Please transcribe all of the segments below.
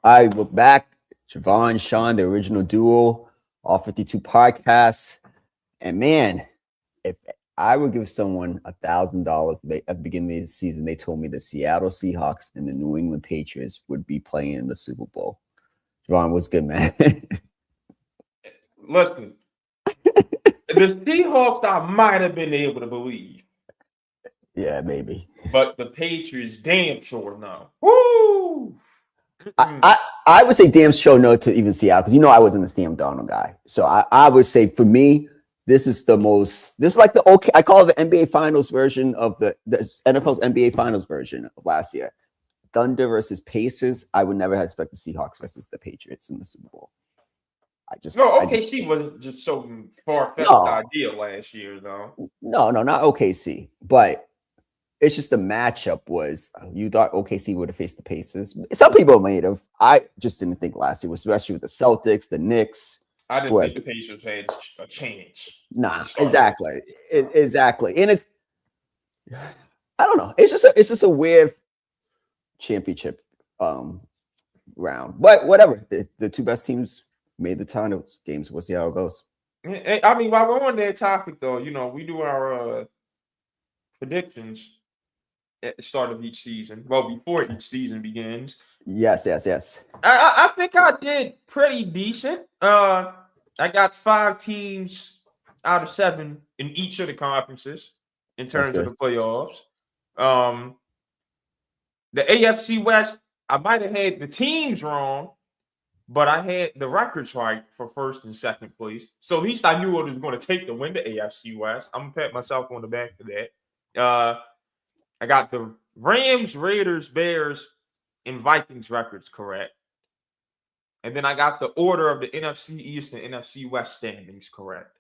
We're back. Javon, Sean, the original duo, all 52 podcasts. And man, if I would give someone $1,000 at the beginning of the season, they told me the Seattle Seahawks and the New England Patriots would be playing in the Super Bowl. Javon, what's good, man? Listen, the Seahawks I might have been able to believe. Yeah, maybe. But the Patriots damn sure no. Woo! I would say damn sure no to even Seattle because I wasn't a Sam Darnold guy. So I would say for me, this is like the okay. I call it the NBA Finals version of the NFL's NBA Finals version of last year. Thunder versus Pacers. I would never have expected the Seahawks versus the Patriots in the Super Bowl. OKC wasn't just so far-fetched idea last year, though. No, not OKC, but it's just the matchup was you thought OKC would have faced the Pacers. Some people might have. I just didn't think last year, especially with the Celtics, the Knicks. I didn't think the Pacers had a chance. Nah, exactly. Exactly. And it's I don't know. It's just a weird championship round. But whatever. The two best teams made the time games. We'll see how it goes. I mean, while we're on that topic, though, we do our predictions at the start of each season. Well, before each season begins. Yes. I think I did pretty decent. I got 5 teams out of 7 in each of the conferences in terms of the playoffs. The AFC West, I might have had the teams wrong, but I had the records right for first and second place. So at least I knew what it was going to take to win the AFC West. I'm going to pat myself on the back for that. I got the Rams, Raiders, Bears, and Vikings records correct. And then I got the order of the NFC East and NFC West standings correct.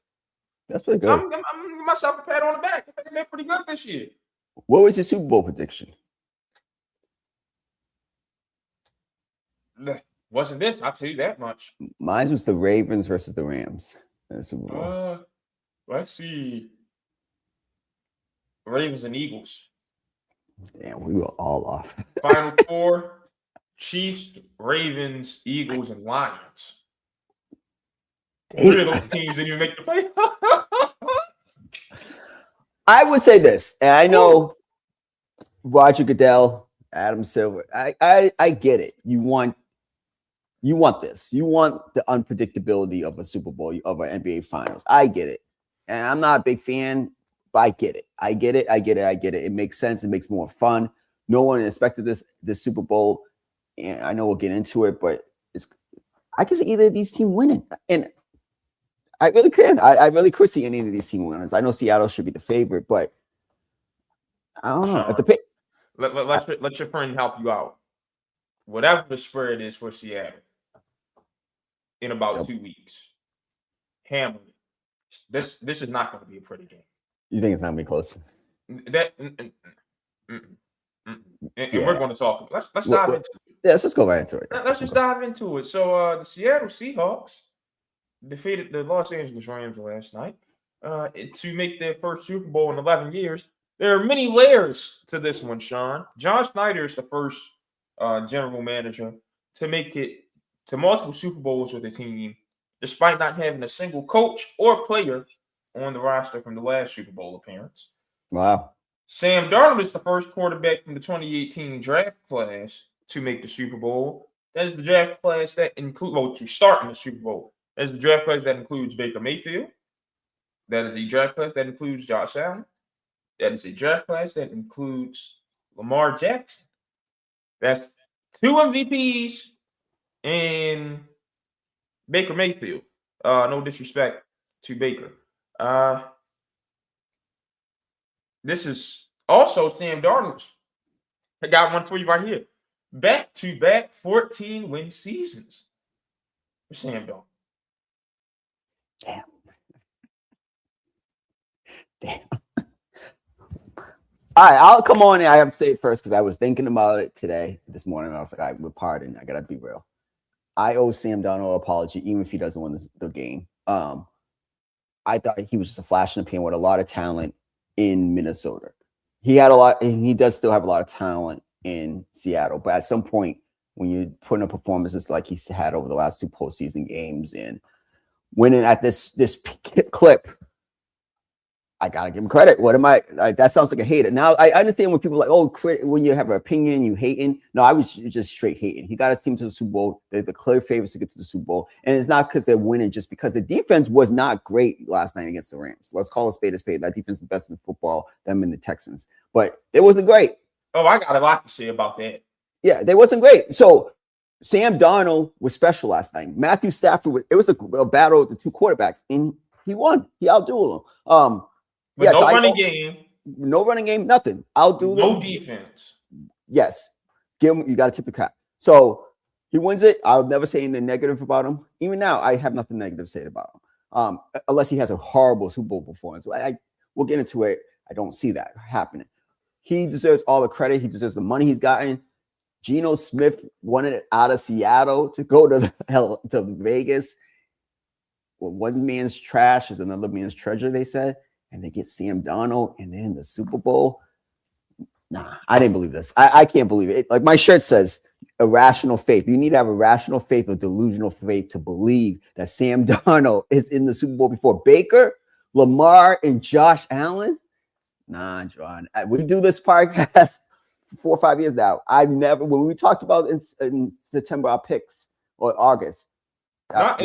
That's pretty good. So I'm going to give myself a pat on the back. I think I did pretty good this year. What was your Super Bowl prediction? Wasn't this? I'll tell you that much. Mine was the Ravens versus the Rams in the Super Bowl. Let's see. Ravens and Eagles. Damn, we were all off. Final 4. Chiefs, Ravens, Eagles, and Lions. 3 of those teams didn't even make the playoffs. I would say this, and I know Roger Goodell, Adam Silver. I get it. You want this. You want the unpredictability of a Super Bowl, of an NBA Finals. I get it, and I'm not a big fan, but I get it. I get it. It makes sense. It makes more fun. No one expected this Super Bowl. And I know we'll get into it, but I can see either of these teams winning. And I really can. I really could see any of these team winners. I know Seattle should be the favorite, but I don't know. If let your friend help you out. Whatever the spread is for Seattle in about 2 weeks, hammer it. This is not going to be a pretty game. You think it's not going to be close? And we're going to talk. Let's dive into it. Yeah, let's just go right into it. Let's just dive into it. So the Seattle Seahawks defeated the Los Angeles Rams last night to make their first Super Bowl in 11 years. There are many layers to this one, Sean. John Snyder is the first general manager to make it to multiple Super Bowls with a team, despite not having a single coach or player on the roster from the last Super Bowl appearance. Wow. Sam Darnold is the first quarterback from the 2018 draft class to make the Super Bowl. That is the draft class that includes, to start in the Super Bowl. That is the draft class that includes Baker Mayfield. That is a draft class that includes Josh Allen. That is a draft class that includes Lamar Jackson. That's 2 MVPs and Baker Mayfield. No disrespect to Baker. This is also Sam Darnold's. I got one for you right here. Back-to-back 14-win seasons for Sam Darnold. Damn. All right, I'll come on and I have to say it first because I was thinking about it this morning. I was like, all right, with pardon, I got to be real. I owe Sam Darnold an apology, even if he doesn't win the game. I thought he was just a flash in the pan with a lot of talent in Minnesota. He had a lot, and he does still have a lot of talent in Seattle. But at some point, when you put in a performances like he's had over the last 2 postseason games and winning at this clip. I gotta give him credit. What am I? That sounds like a hater. Now I understand when people are like, oh, when you have an opinion, you hating. No, I was just straight hating. He got his team to the Super Bowl. They're the clear favorites to get to the Super Bowl, and it's not because they're winning, just because the defense was not great last night against the Rams. Let's call a spade a spade. That defense is the best in football. Them and the Texans, but it wasn't great. Oh, I got a lot to say about that. Yeah, they wasn't great. So Sam Darnold was special last night. Matthew Stafford. It was a battle of the 2 quarterbacks, and he won. He outdueled them. But no running game. No running game, nothing. Outdo no them. Defense. Yes. Give him, you got to tip the cap. So he wins it. I'll never say anything negative about him. Even now, I have nothing negative to say about him. Unless he has a horrible Super Bowl performance. We'll get into it. I don't see that happening. He deserves all the credit. He deserves the money he's gotten. Geno Smith wanted it out of Seattle to go to Vegas. Well, one man's trash is another man's treasure, they said. And they get Sam Darnold and then the Super Bowl. Nah, I didn't believe this. I can't believe it. Like my shirt says, irrational faith. You need to have irrational faith or delusional faith to believe that Sam Darnold is in the Super Bowl before Baker, Lamar, and Josh Allen. Nah, John. We do this podcast for 4 or 5 years now. I've never, when we talked about in September, our picks or August. No,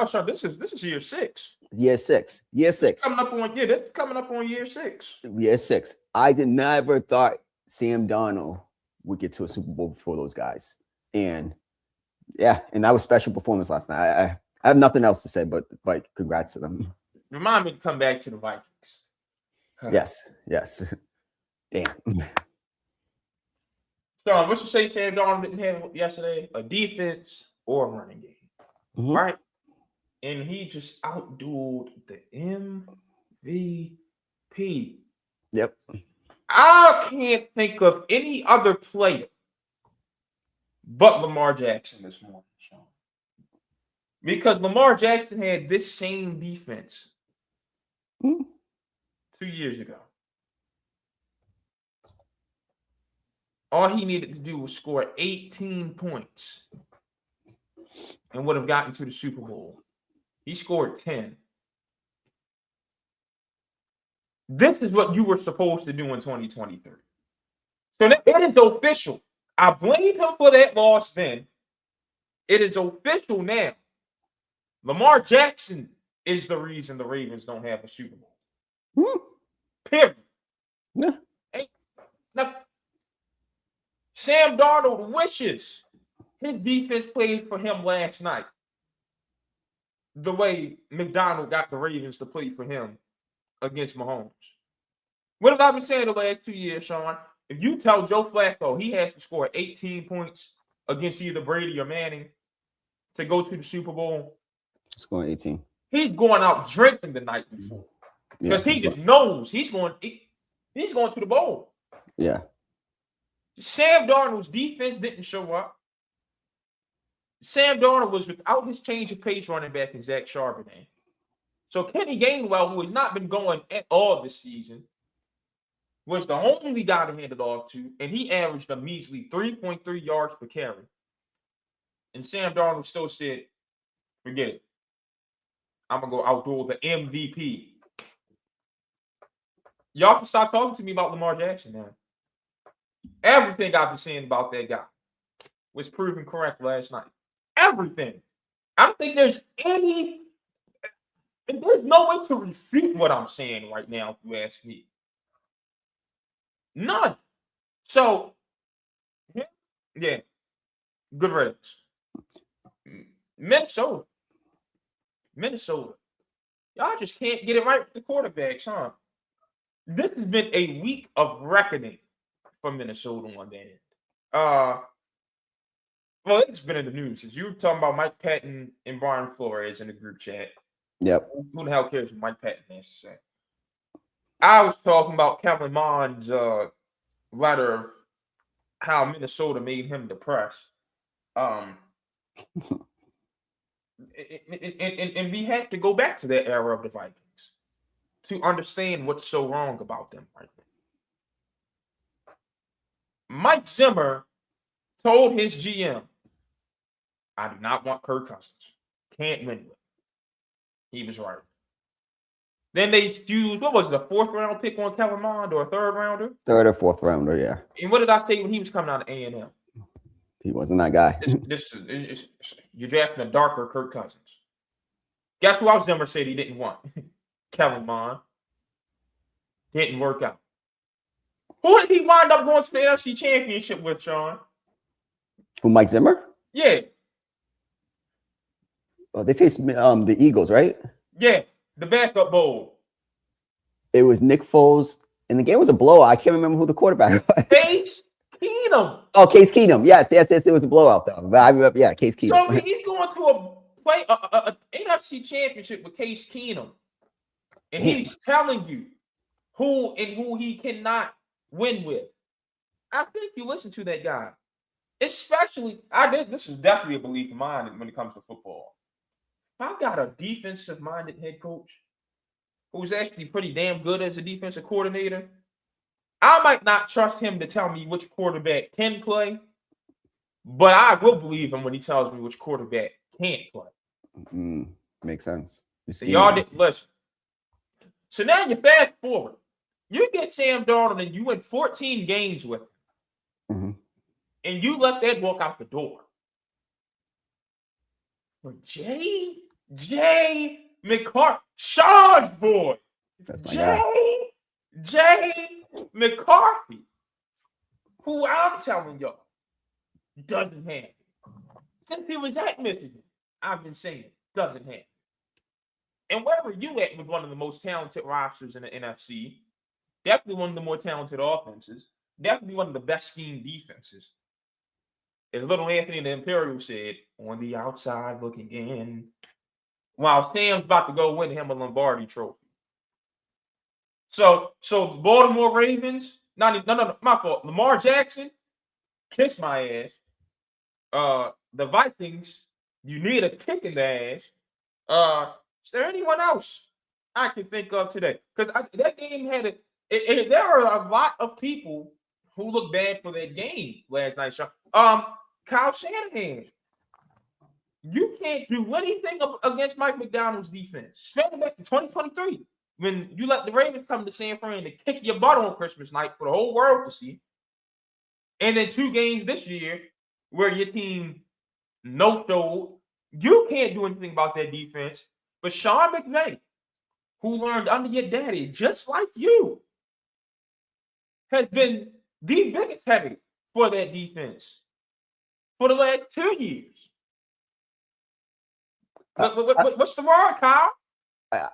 sir. This is year 6. Year 6. This is coming up on year 6. Year 6. I never thought Sam Darnold would get to a Super Bowl before those guys. And yeah, and that was special performance last night. I have nothing else to say, but like congrats to them. Remind me to come back to the Vikings. Yes. Damn. Sean, what you say Sam Darnold didn't have yesterday? A defense or a running game. Mm-hmm. Right? And he just outdueled the MVP. Yep. I can't think of any other player but Lamar Jackson this morning, Sean. Because Lamar Jackson had this same defense 2 years ago. All he needed to do was score 18 points and would have gotten to the Super Bowl. He scored 10. This is what you were supposed to do in 2023. So it is official. I blamed him for that loss then. It is official now. Lamar Jackson is the reason the Ravens don't have a Super Bowl. Period. Yeah. Now, Sam Darnold wishes his defense played for him last night. The way McDonald got the Ravens to play for him against Mahomes. What have I been saying the last 2 years, Sean? If you tell Joe Flacco he has to score 18 points against either Brady or Manning to go to the Super Bowl, scoring 18. He's going out drinking the night before. Because he just knows he's going to the bowl. Yeah. Sam Darnold's defense didn't show up. Sam Darnold was without his change of pace running back in Zach Charbonnet. So Kenny Gainwell, who has not been going at all this season, was the only guy to hand it off to, and he averaged a measly 3.3 yards per carry. And Sam Darnold still said, forget it. I'm going to go outduel the MVP. Y'all can stop talking to me about Lamar Jackson now. Everything I've been saying about that guy was proven correct last night. Everything. I don't think there's no way to refute what I'm saying right now, if you ask me. None. So, yeah. Good riddance. Minnesota. Y'all just can't get it right with the quarterbacks, huh? This has been a week of reckoning for Minnesota on that end. Well, it's been in the news. As you were talking about Mike Patton and Brian Flores in the group chat. Yep. Who the hell cares what Mike Patton has to say? I was talking about Kellen Mond's letter of how Minnesota made him depressed. And we had to go back to that era of the Vikings to understand what's so wrong about them right now. Mike Zimmer told his GM, I do not want Kirk Cousins. Can't win with. He was right. Then they used, what was it, a 4th-round pick on Kellen Mond or a 3rd-rounder? 3rd or 4th rounder, yeah. And what did I say when he was coming out of A&M? He wasn't that guy. You're drafting a darker Kirk Cousins. Guess who else Zimmer said he didn't want? Kellen Mond. Didn't work out. Who did he wind up going to the NFC Championship with, Sean? Who, Mike Zimmer? Yeah. Oh, they faced the Eagles, right? Yeah, the backup bowl. It was Nick Foles, and the game was a blowout. I can't remember who the quarterback was. Case Keenum. Oh, Case Keenum. Yes, it was a blowout though. But I remember, yeah, Case Keenum. So he's going to a NFC Championship with Case Keenum, and he's telling you who he cannot win with. I think you listen to that guy, especially. This is definitely a belief of mine when it comes to football. I've got a defensive-minded head coach who's actually pretty damn good as a defensive coordinator. I might not trust him to tell me which quarterback can play, but I will believe him when he tells me which quarterback can't play. Makes sense. So y'all didn't listen. So now you fast forward. You get Sam Darnold and you win 14 games with him. And you let that walk out the door. For J. McCarthy, Sean's boy. J. McCarthy, who I'm telling y'all doesn't have it. Since he was at Michigan, I've been saying doesn't have it. And wherever you at with one of the most talented rosters in the NFC, definitely one of the more talented offenses, definitely one of the best scheme defenses. As little Anthony the Imperial said, on the outside looking in, while Sam's about to go win him a Lombardi trophy. So the Baltimore Ravens, no, my fault. Lamar Jackson, kiss my ass. The Vikings, you need a kick in the ass. Is there anyone else I can think of today? Because that game had there are a lot of people who look bad for that game last night, Sean. Kyle Shanahan. You can't do anything against Mike McDonald's defense. Especially back in 2023, when you let the Ravens come to San Fran to kick your butt on Christmas night for the whole world to see. And then 2 games this year where your team no-showed. You can't do anything about that defense. But Sean McVay, who learned under your daddy, just like you, has been the biggest headache for that defense for the last 2 years. What's the word, Kyle?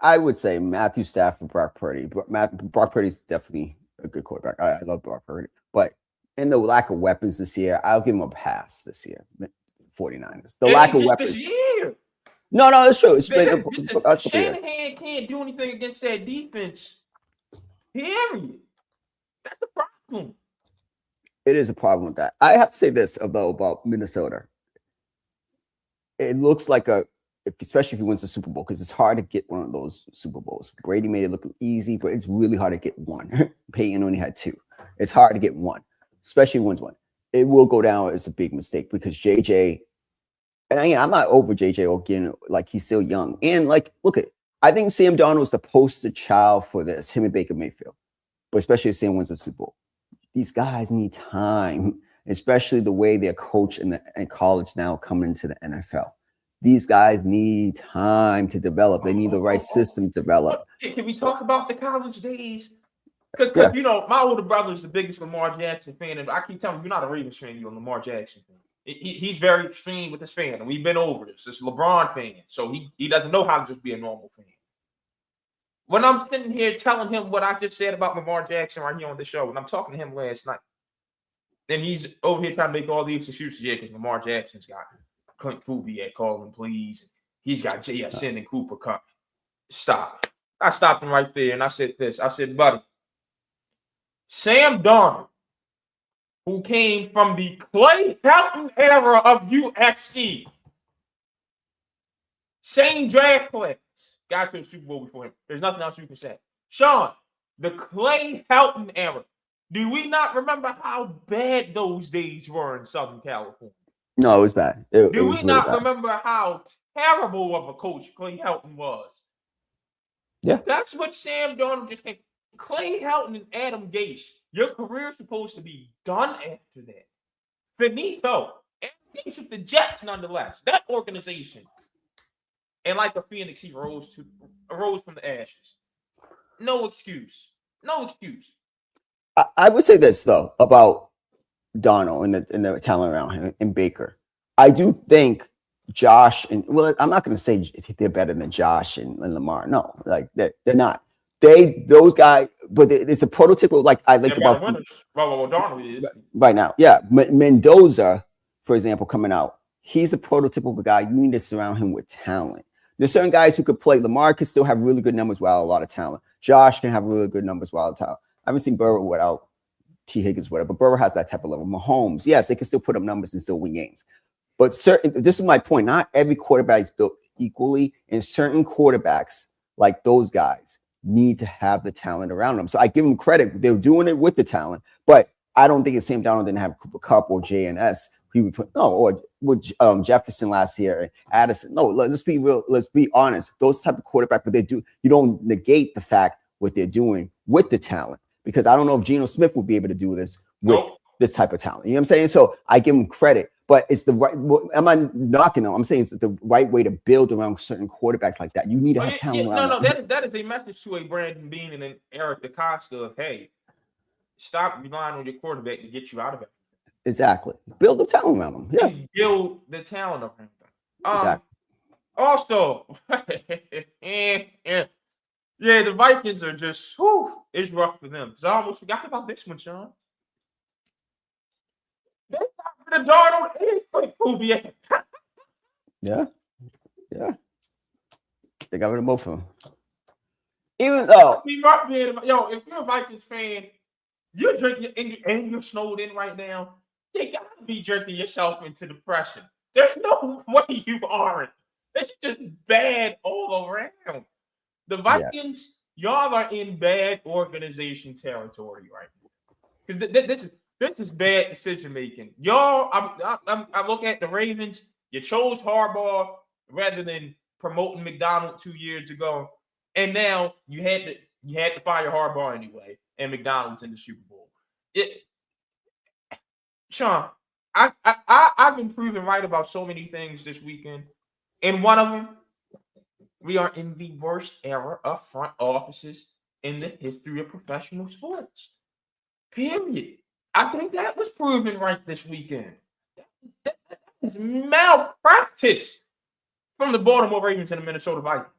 I would say Matthew Stafford, Brock Purdy. Brock Purdy's definitely a good quarterback. I love Brock Purdy. But in the lack of weapons this year, I'll give him a pass this year. 49ers. The lack of weapons. This year. No, it's true. It's been Shanahan can't do anything against that defense. Period. That's the problem. It is a problem with that. I have to say this about Minnesota. It looks like especially if he wins the Super Bowl, because it's hard to get one of those Super Bowls. Brady made it look easy, but it's really hard to get one. Peyton only had 2. It's hard to get one, especially if he wins one. It will go down as a big mistake because JJ, and again, I'm not over JJ or again, like he's still young. And like, I think Sam Darnold was the poster child for this, him and Baker Mayfield, but especially if Sam wins the Super Bowl. These guys need time, especially the way they're coached in college now coming into the NFL. These guys need time to develop. They need the right system to develop. Can we talk about the college days? Because you know, my older brother is the biggest Lamar Jackson fan, and I keep telling him, you're not a Ravens fan, you're a Lamar Jackson fan. He's very extreme with his fan, and we've been over this. It's a LeBron fan, so he doesn't know how to just be a normal fan. When I'm sitting here telling him what I just said about Lamar Jackson right here on the show, and I'm talking to him last night, and he's over here trying to make all these excuses, because Lamar Jackson's got Clint Kubiak calling please. He's got JSN and Cooper Cup. Stop. I stopped him right there, and I said this. I said, buddy, Sam Darnold, who came from the Clay Helton era of USC, same draft class, got to the Super Bowl before him. There's nothing else you can say. Sean, the Clay Helton era. Do we not remember how bad those days were in Southern California? No, it was bad. It Do was we really not bad. remember how terrible of a coach Clay Helton was? Yeah. That's what Sam Darnold just came. Clay Helton and Adam Gase, your career's supposed to be done after that. Finito. Adam Gase with the Jets, nonetheless. That organization. And like a phoenix, he arose from the ashes. No excuse. No excuse. I would say this though about Darnold and the talent around him and Baker. I do think Josh and well, I'm not going to say they're better than Josh and Lamar. No, like they're not. Those guys, but it's a prototypical like I like They're better about winners. Well, Darnold is. right now. Yeah, Mendoza, for example, coming out. He's a prototypical guy. You need to surround him with talent. There's certain guys who could play. Lamar can still have really good numbers without a lot of talent. Josh can have really good numbers without talent. I haven't seen Burrow without T. Higgins, whatever, but Burrow has that type of level. Mahomes, yes, they can still put up numbers and still win games. But this is my point. Not every quarterback is built equally, and certain quarterbacks, like those guys, need to have the talent around them. So I give them credit. They're doing it with the talent, but I don't think if Sam Darnold didn't have Cooper Kupp or JNS, he would put or with Jefferson last year and Addison. No, let's be real. Let's be honest. Those type of quarterback, but they do. You don't negate the fact what they're doing with the talent because I don't know if Geno Smith would be able to do this with this type of talent. You know what I'm saying? So I give him credit, but it's the right. I'm not knocking them. I'm saying it's the right way to build around certain quarterbacks like that. You need to have talent around them. That is a message to a Brandon Beane and an Eric DeCosta of hey, stop relying on your quarterback to get you out of it. Exactly. Build the talent around them. Yeah. Build the talent around them. Exactly. Also, yeah, the Vikings are just it's rough for them. Because I almost forgot about this one, Sean. They got rid of Darnold and Kubiak. Yeah. They got rid of both of them. Even though if you're a Vikings fan, you're drinking and you're snowed in right now. You gotta be jerking yourself into depression. There's no way you aren't. It's just bad all around. The Vikings, y'all are in bad organization territory right now. Because this is bad decision making. Y'all, I look at the Ravens. You chose Harbaugh rather than promoting McDonald 2 years ago, and now you had to fire Harbaugh anyway, and McDonald's in the Super Bowl. Sean, I've been proven right about so many things this weekend. And one of them, we are in the worst era of front offices in the history of professional sports. Period. I think that was proven right this weekend. That is malpractice from the Baltimore Ravens and the Minnesota Vikings.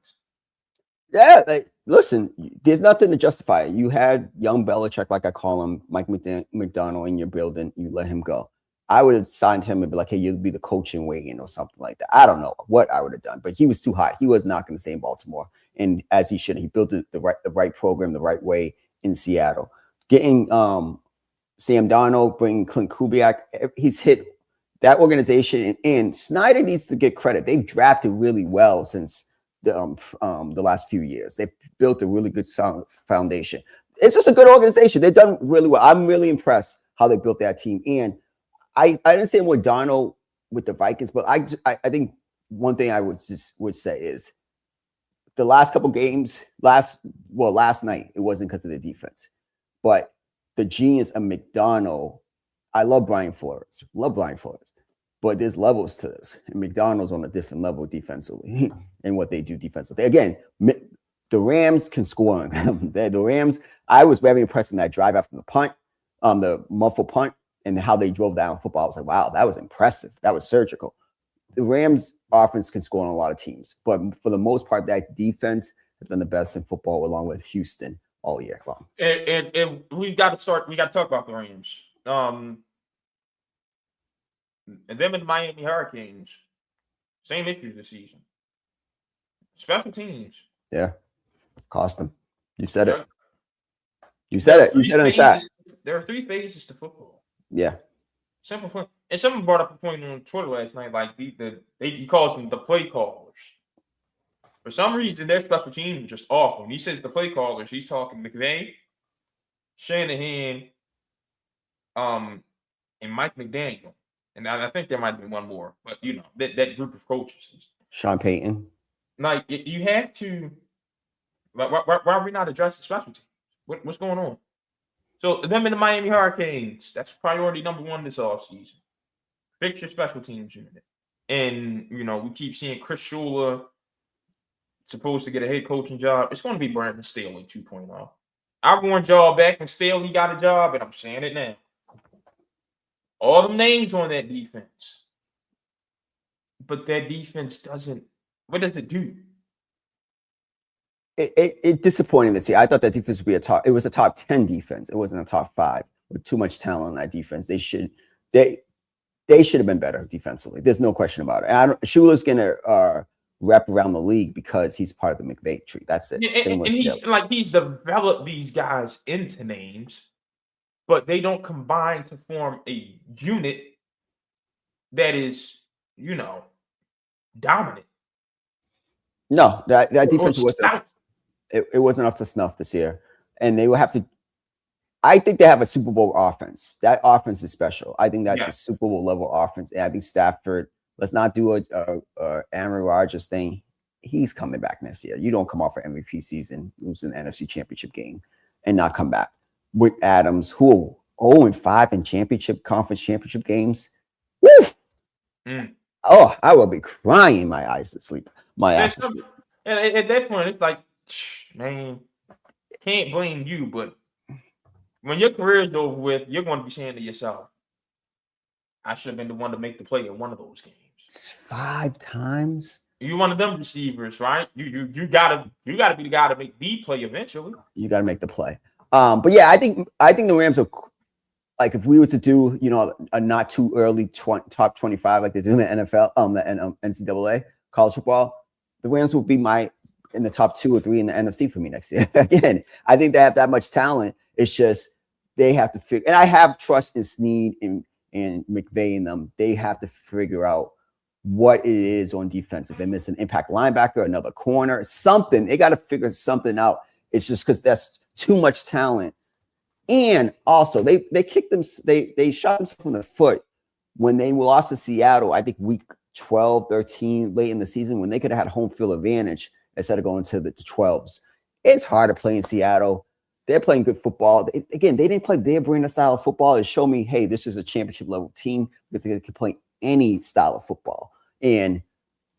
Yeah, listen, there's nothing to justify it. You had young Belichick, like I call him, Mike McDonald in your building. You let him go. I would have signed him and be like, hey, you'll be the coach in waiting or something like that. I don't know what I would have done, but he was too hot. He was not going to stay in Baltimore. And as he should, he built the right program the right way in Seattle. Getting Sam Darnold, bringing Clint Kubiak, he's hit that organization. And Snyder needs to get credit. They've drafted really well since the last few years. They've built a really good solid foundation. It's just a good organization. They've done really well. I'm really impressed how they built that team. And I understand what Darnold with the Vikings, but I think one thing I would say is the last couple games, last night, it wasn't because of the defense, but the genius of McDonald. I love Brian Flores, but there's levels to this. And McDonald's on a different level defensively and what they do defensively. Again, the Rams can score on them. The Rams, I was very impressed in that drive after the punt, the muffled punt, and how they drove down football. I was like, wow, that was impressive. That was surgical. The Rams offense can score on a lot of teams, but for the most part, that defense has been the best in football along with Houston all year long. And we got to talk about the Rams. And them and the Miami Hurricanes, same issues this season. Special teams. Yeah. Cost them. You said it. You said it. You said it in the chat. There are 3 phases to football. Yeah. Simple point. And someone brought up a point on Twitter last night, like he calls them the play callers. For some reason, their special teams are just awful. When he says the play callers, he's talking McVay, Shanahan, and Mike McDaniel. and I think there might be one more, but that group of coaches. Sean Payton. Like you have to. Why are we not addressing special teams? What's going on? So them and the Miami Hurricanes, that's priority number one this offseason. Fix your special teams unit. And, we keep seeing Chris Shula supposed to get a head coaching job. It's going to be Brandon Staley 2.0. I warned y'all back when Staley got a job, and I'm saying it now. All them names on that defense. But that defense what does it do? It disappointing this year. I thought that defense would be it was a top 10 defense. It wasn't a top 5 with too much talent on that defense. They should have been better defensively. There's no question about it. Shula's gonna wrap around the league because he's part of the McVay tree. That's it. Yeah, he's developed these guys into names, but they don't combine to form a unit that is, dominant. No, that defense wasn't. It wasn't up to snuff this year, and they will have to. I think they have a Super Bowl offense. That offense is special. I think that's a Super Bowl level offense. And I think Stafford. Let's not do a Aaron Rodgers thing. He's coming back next year. You don't come off an MVP season, lose an NFC Championship game, and not come back with Adams, who 0-5 in conference championship games. Woo! Oh, I will be crying my eyes to sleep. And at that point, it's like, man, can't blame you, but when your career is over with, you're going to be saying to yourself, I should have been the one to make the play in one of those games. 5 times. You're one of them receivers, right? You gotta be the guy to make the play eventually. You gotta make the play. But yeah, I think the Rams are like, if we were to do a not too early top 25 like they do in the NFL, the NCAA college football, the Rams will be in the top 2 or 3 in the NFC for me next year. Again, I think they have that much talent. It's just they have to figure. And I have trust in Snead and McVay in them. They have to figure out what it is on defense. If they miss an impact linebacker, another corner, something, they got to figure something out. It's just because that's too much talent. And also, they kicked them. They shot themselves in the foot when they lost to Seattle. I think week 12, 13, late in the season, when they could have had home field advantage instead of going to the 12s. It's hard to play in Seattle. They're playing good football. They didn't play their brand of style of football. It showed me, hey, this is a championship level team because they can play any style of football. And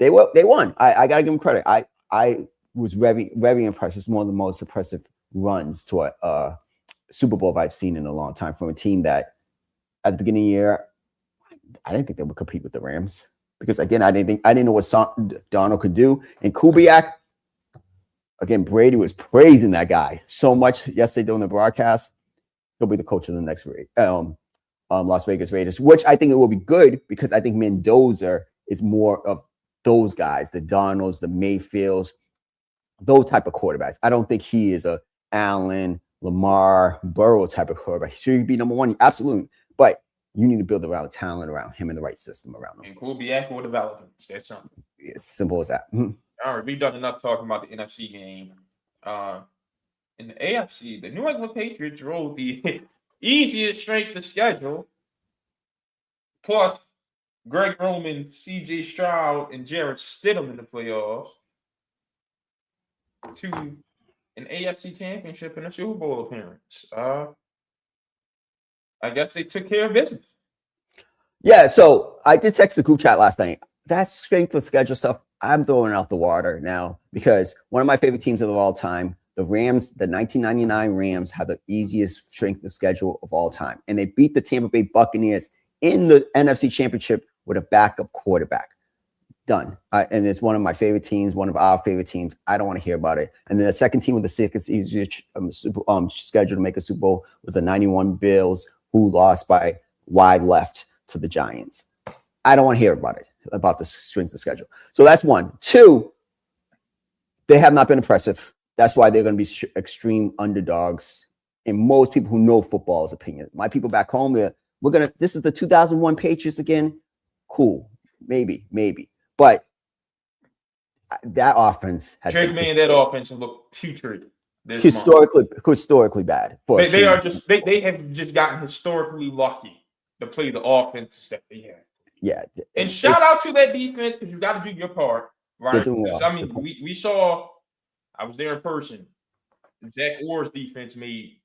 they won. I gotta give them credit. I was very, very impressed. It's one of the most impressive runs to a Super Bowl I've seen in a long time from a team that at the beginning of the year, I didn't think they would compete with the Rams because, again, I didn't know what Darnold could do. And Kubiak, again, Brady was praising that guy so much yesterday during the broadcast. He'll be the coach of the next Las Vegas Raiders, which I think it will be good because I think Mendoza is more of those guys, the Darnolds, the Mayfields, those type of quarterbacks. I don't think he is a Allen, Lamar, Burrow type of quarterback. Should he be number one? Absolutely. But you need to build around talent around him and the right system around him. And Kubiak will develop him. That's something. It's simple as that. All right, we've done enough talking about the NFC game. In the AFC, the New England Patriots rolled the easiest strength of schedule. Plus, Greg Roman, C.J. Stroud, and Jarrett Stidham in the playoffs to an AFC championship and a Super Bowl appearance. I guess they took care of business. Yeah, so I did text the group chat last night. That strength of schedule stuff, I'm throwing out the water now because one of my favorite teams of all time, the Rams, the 1999 Rams, have the easiest strength of schedule of all time. And they beat the Tampa Bay Buccaneers in the NFC Championship with a backup quarterback. Done. And it's one of my favorite teams, one of our favorite teams. I don't want to hear about it. And then the second team with the sickest, easiest schedule to make a Super Bowl was the 91 Bills, who lost by wide left to the Giants. I don't want to hear about it, about the strength of schedule. So that's one. Two, they have not been impressive. That's why they're going to be extreme underdogs in most people who know football's opinion. My people back home, this is the 2001 Patriots again. Cool. Maybe. But that offense has Drake made that offense look putrid. Historically bad. They have just gotten historically lucky to play the offenses that they have. Yeah. And shout out to that defense because you got to do your part, right? They're doing well. I mean, we saw, I was there in person. Zach Orr's defense made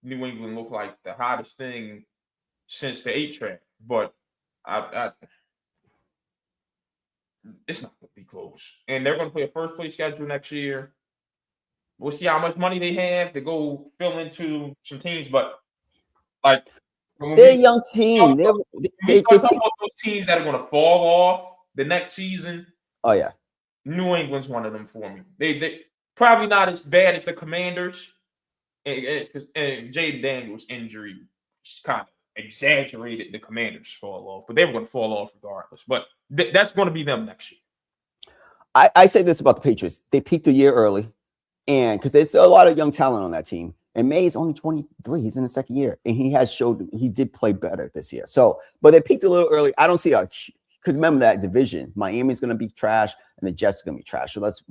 New England look like the hottest thing since the 8-track. But it's not going to be close. And they're going to play a first place schedule next year. We'll see how much money they have to go fill into some teams. But like, they're a young team. They talk about those teams that are going to fall off the next season. Oh yeah, New England's one of them for me. They probably not as bad as the Commanders, and Jaden Daniels' injury kind of exaggerated the Commanders' fall off, but they were going to fall off regardless. But that's going to be them next year. I say this about the Patriots: they peaked a year early, and because there's still a lot of young talent on that team. And May is only 23. He's in the second year, and he did play better this year. So, but they peaked a little early. I don't see because remember that division, Miami's going to be trash, and the Jets are going to be trash. So that's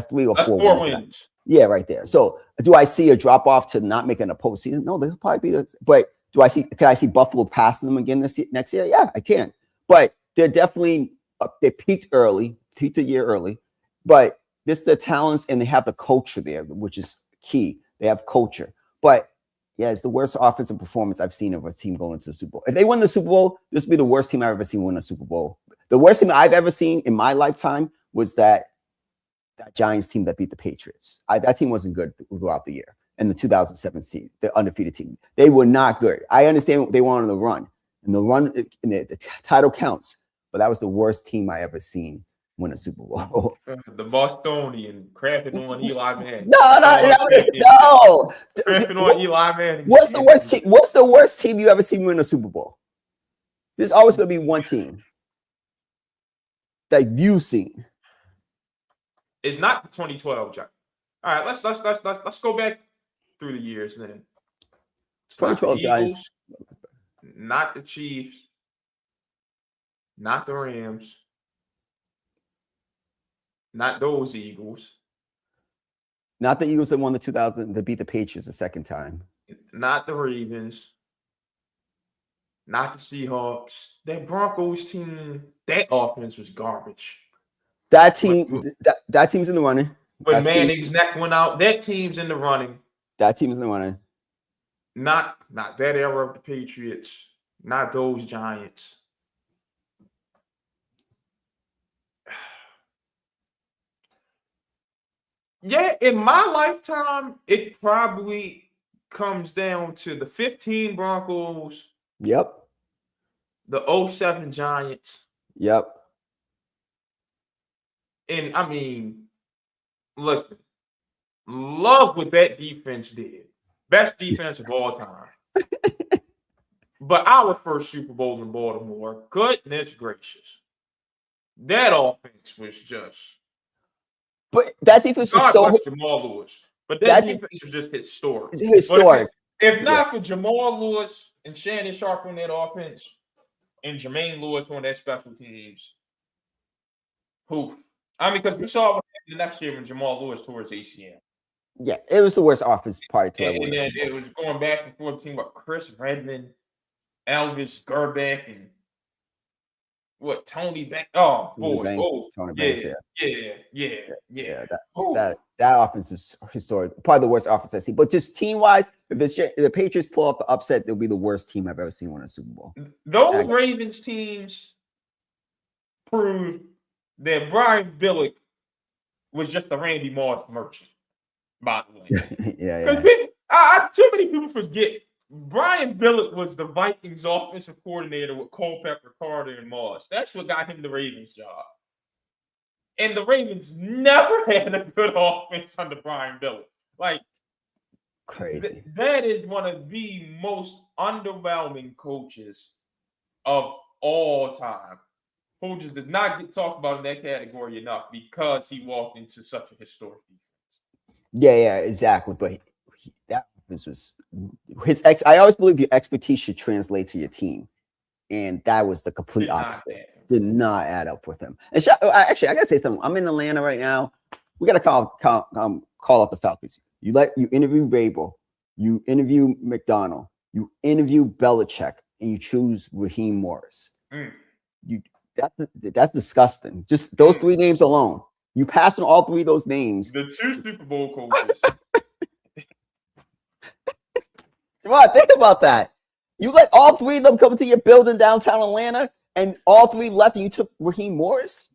3 or 4 wins. Yeah, right there. So, do I see a drop off to not making a postseason? No, they'll probably be. But can I see Buffalo passing them again next year? Yeah, I can. But they're definitely they peaked early, peaked a year early. But this the talents, and they have the culture there, which is key. They have culture. But yeah, it's the worst offensive performance I've seen of a team going to the Super Bowl. If they win the Super Bowl, this would be the worst team I've ever seen win a Super Bowl. The worst team I've ever seen in my lifetime was that Giants team that beat the Patriots. That team wasn't good throughout the year. And the 2017, the undefeated team, they were not good. I understand they wanted to run, and the title counts, but that was the worst team I ever seen win a Super Bowl. The Bostonian crapping on Eli Manning. No. Crapping on Eli Manning. What's the worst team? What's the worst team you ever seen win a Super Bowl? There's always going to be one team that you've seen. It's not the 2012 Giants. All right, let's go back through the years then. 2012 Giants, not the Chiefs, not the Rams. Not those Eagles. Not the Eagles that won the 2000 that beat the Patriots the second time. Not the Ravens. Not the Seahawks. That Broncos team, that offense was garbage. That team, that team's in the running. When Manning's neck went out, that team's in the running. That team's in the running. Not that era of the Patriots. Not those Giants. Yeah, in my lifetime, it probably comes down to the 15 Broncos. Yep. The 07 Giants. Yep. And I mean, listen, love what that defense did. Best defense of all time. But our first Super Bowl in Baltimore, goodness gracious. That offense was just. But that defense was so. Jamal Lewis. But that defense was just historic. It's historic. If not for Jamal Lewis and Shannon Sharp on that offense and Jermaine Lewis on that special teams, who? I mean, because we saw what happened the next year when Jamal Lewis tore his ACL. Yeah, it was the worst offense prior to it. And then it was going back and forth between Chris Redmond, Elvis Gerbeck, and Tony Banks. Oh, boy. Tony Banks, yeah. That offense is historic. Probably the worst offense I've seen. But just team-wise, if the Patriots pull off the upset, they'll be the worst team I've ever seen win a Super Bowl. Those Ravens teams proved that Brian Billick was just a Randy Moss merchant, by the way. Yeah. Too many people forget Brian Billick was the Vikings offensive coordinator with Culpepper, Carter, and Moss. That's what got him the Ravens job. And the Ravens never had a good offense under Brian Billick. Like, crazy. That is one of the most underwhelming coaches of all time. Coaches does not get talked about in that category enough because he walked into such a historic defense. Yeah, exactly. But that was I always believe your expertise should translate to your team, and that was the complete opposite. Did not add up with him. And actually, I gotta say something. I'm in Atlanta right now. We gotta call up the Falcons. You interview Vrabel, you interview McDonald, you interview Belichick, and you choose Raheem Morris. Mm. That's disgusting. Just those three names alone. You pass on all three of those names. The 2 Super Bowl coaches. Come on, think about that. You let all three of them come to your building downtown Atlanta, and all three left, and you took Raheem Morris?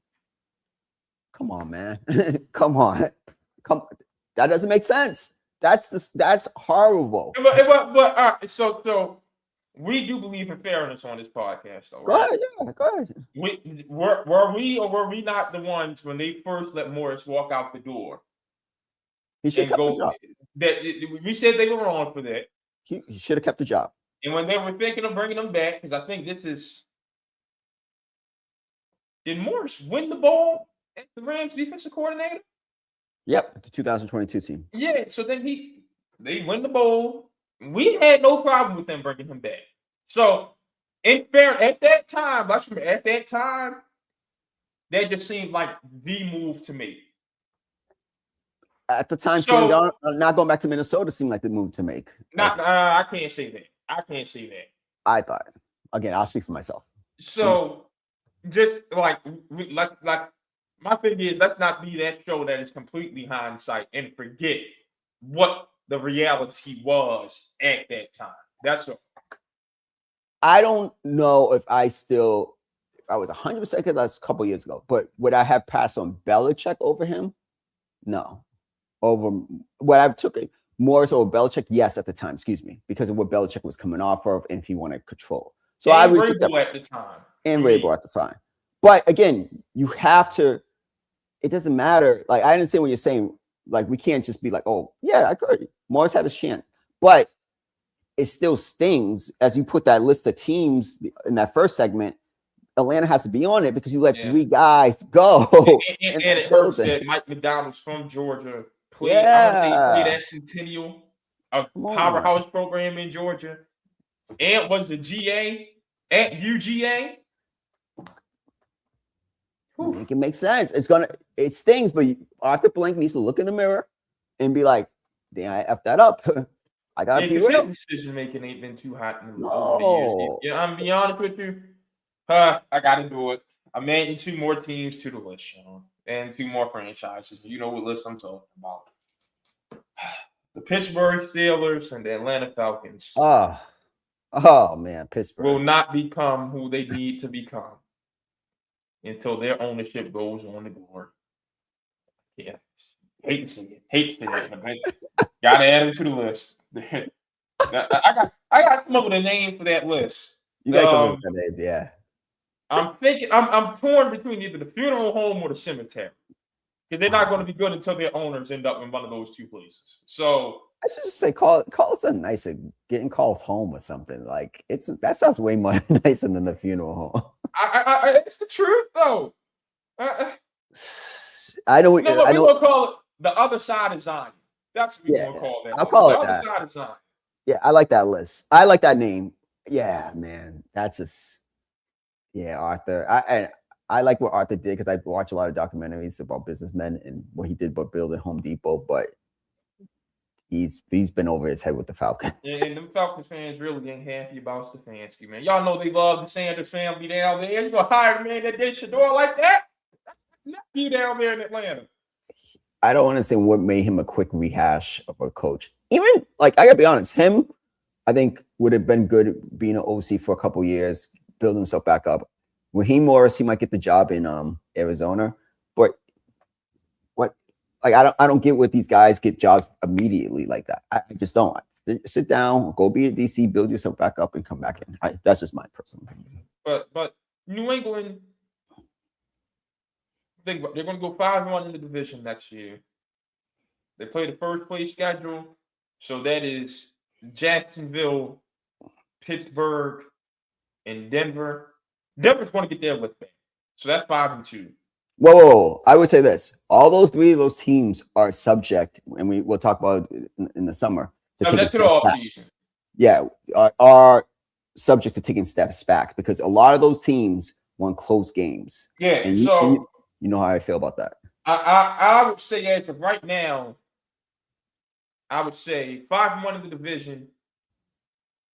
Come on, man. Come on. That doesn't make sense. That's horrible. But so we do believe in fairness on this podcast, though. Right? Go ahead. Were we not the ones when they first let Morris walk out the door? He should have kept the job. We said they were wrong for that. He should have kept the job. And when they were thinking of bringing him back, because I think did Morris win the ball as the Rams defensive coordinator? Yep, the 2022 team. Yeah, so then they win the bowl. We had no problem with them bringing him back. So, in fair, at that time, that just seemed like the move to make. At the time, so, not going back to Minnesota seemed like the move to make. I can't say that. I thought. Again, I'll speak for myself. So, just like my thing is, let's not be that show that is completely hindsight and forget what the reality was at that time. That's all. I don't know if I was 100% because that's a couple years ago, but would I have passed on Belichick over him? No. Over what I've took Morris over Belichick? Yes, at the time, excuse me, because of what Belichick was coming off of and if he wanted control. So I would take that at the time. And Rabel at the time. But again, you have to, it doesn't matter. Like, I understand what you're saying. Like, we can't just be like, oh, yeah, I agree. Morris had a chance. But it still stings as you put that list of teams in that first segment. Atlanta has to be on it because you let three guys go. And it hurts that Mike McDonald's from Georgia played that Centennial, a powerhouse program in Georgia, and was a GA at UGA. It can make sense. It stings, but Arthur Blank needs to look in the mirror and be like, damn, I effed that up. I gotta be real. Decision making ain't been too hot in over the years. Yeah, I'm being honest with you. I gotta do it. I'm adding 2 more teams to the list, Sean, and 2 more franchises. You know what list I'm talking about. The Pittsburgh Steelers and the Atlanta Falcons. Oh man, Pittsburgh will not become who they need to become until their ownership goes on the board. Yeah. Hate to see it. Gotta add them to the list. I got to come up with a name for that list. You gotta come up with that name, yeah. I'm thinking I'm torn between either the funeral home or the cemetery. Because they're not going to be good until their owners end up in one of those 2 places. So I should just say call something nicer, getting called home or something. Like that sounds way more nicer than the funeral home. It's the truth though. I know. We're gonna call it the other side of Zion. That's what we're gonna call that. I'll call it the that. Other side of Zion. Yeah, I like that list. I like that name. Yeah, man, that's just Arthur. I like what Arthur did because I watch a lot of documentaries about businessmen and what he did about building Home Depot, but he's been over his head with the Falcons. And them Falcons fans really ain't happy about Stefanski, man. Y'all know they love the Sanders family down there. You gonna hire a man that did Shador like that? Not you down there in Atlanta. I don't understand what made him a quick rehash of a coach. Even like I gotta be honest, him I think would have been good being an OC for a couple years, build himself back up. Raheem Morris, he might get the job in Arizona, but I don't get what these guys get jobs immediately like that. I just don't. Sit down, go be a DC, build yourself back up, and come back in. That's just my personal opinion. But New England, they're going to go 5-1 in the division next year. They play the first place schedule, so that is Jacksonville, Pittsburgh, and Denver. Denver's going to get their lift back, so that's 5-2. Whoa. I would say this. All 3 of those teams are subject, and we'll talk about it in the summer. That's it all season. Yeah, are subject to taking steps back because a lot of those teams won close games. Yeah, and you know how I feel about that. I would say as of right now, I would say 5-1 in the division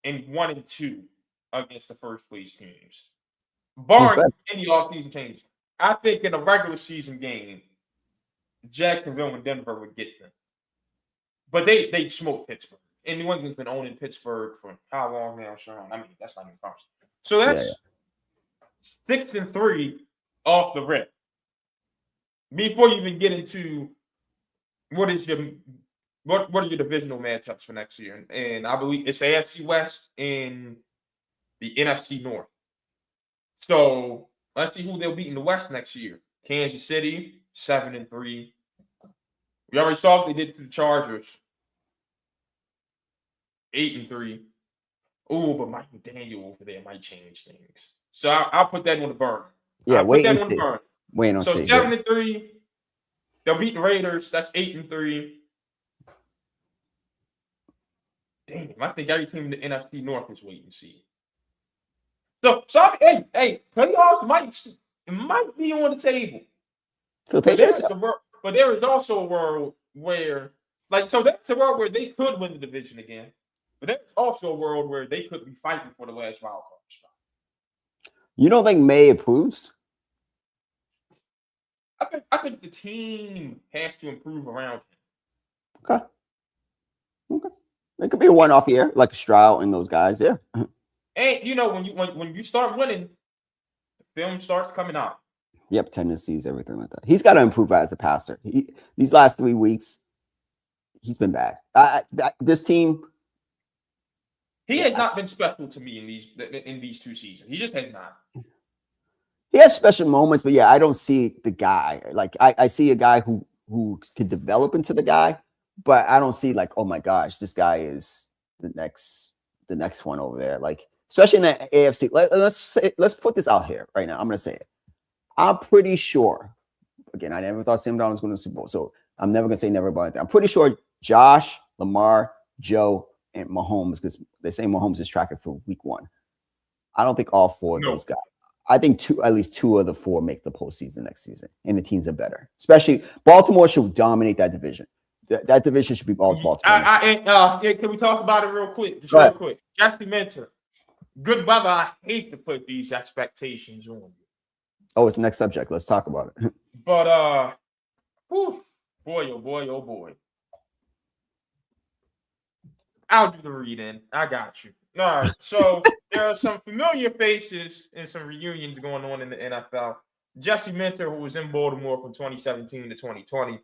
and 1-2 against the first place teams. Who's Barring better? any offseason changes. I think in a regular season game, Jacksonville and Denver would get them. But they'd smoke Pittsburgh. And New England's been owning Pittsburgh for how long now, Sean? I mean, that's not even possible. So that's 6-3 off the rip. Before you even get into what are your divisional matchups for next year? And I believe it's AFC West and the NFC North. So let's see who they'll beat in the West next year. Kansas City, 7-3. We already saw what they did to the Chargers. 8-3. Oh, but Mike McDaniel over there might change things. So I'll put that on the burn. Yeah, I'll wait put and that on see. the burn. Wait and So see. 7-3. They'll beat the Raiders. That's 8-3. Damn, I think every team in the NFC North is waiting to see. So hey, playoffs might be on the table. For the Patriots, But there is also a world where, that's a world where they could win the division again. But there's also a world where they could be fighting for the last wild card spot. you don't think May approves? I think the team has to improve around Okay. him. It could be a one-off year, like Stroud and those guys. Yeah. And when you start winning, the film starts coming out. Yep, tendencies, everything like that. He's got to improve as a passer. These last 3 weeks, he's been bad. This team, he has not been special to me in these 2 seasons. He just has not. he has special moments, but yeah, I don't see the guy. Like I see a guy who could develop into the guy, but I don't see like, oh my gosh, this guy is the next one over there. Like especially in the AFC. Let's put this out here right now. I'm gonna say it. I'm pretty sure. Again, I never thought Sam Darnold was going to the Super Bowl, so I'm never gonna say never about it. I'm pretty sure Josh, Lamar, Joe, and Mahomes, because they say Mahomes is tracking for week 1. I don't think all 4 of those guys. I think at least 2 of the 4 make the postseason next season, and the teams are better. Especially Baltimore should dominate that division. That division should be all Baltimore. Can we talk about it real quick? Just real quick. Jesse Mentor, good brother. I hate to put these expectations on you. Oh, it's the next subject. Let's talk about it. But boy, oh boy, oh boy. I'll do the read-in. I got you. All right. So there are some familiar faces and some reunions going on in the NFL. Jesse Mentor, who was in Baltimore from 2017 to 2020,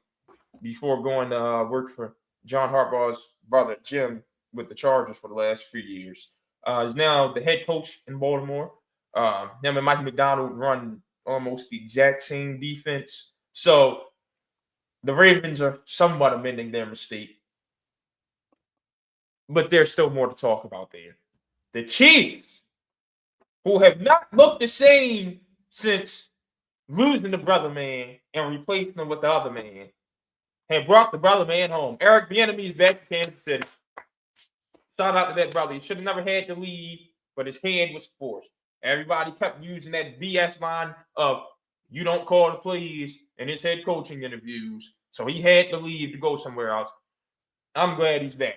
before going to work for John Harbaugh's brother Jim with the Chargers for the last few years, is now the head coach in Baltimore. Him and Mike McDonald run almost the exact same defense. So the Ravens are somewhat amending their mistake. But there's still more to talk about there. The Chiefs, who have not looked the same since losing the brother man and replacing him with the other man, have brought the brother man home. Eric Bieniemy is back to Kansas City. Shout out to that brother. He should have never had to leave, but his hand was forced. Everybody kept using that BS line of you don't call the plays in his head coaching interviews. So he had to leave to go somewhere else. I'm glad he's back.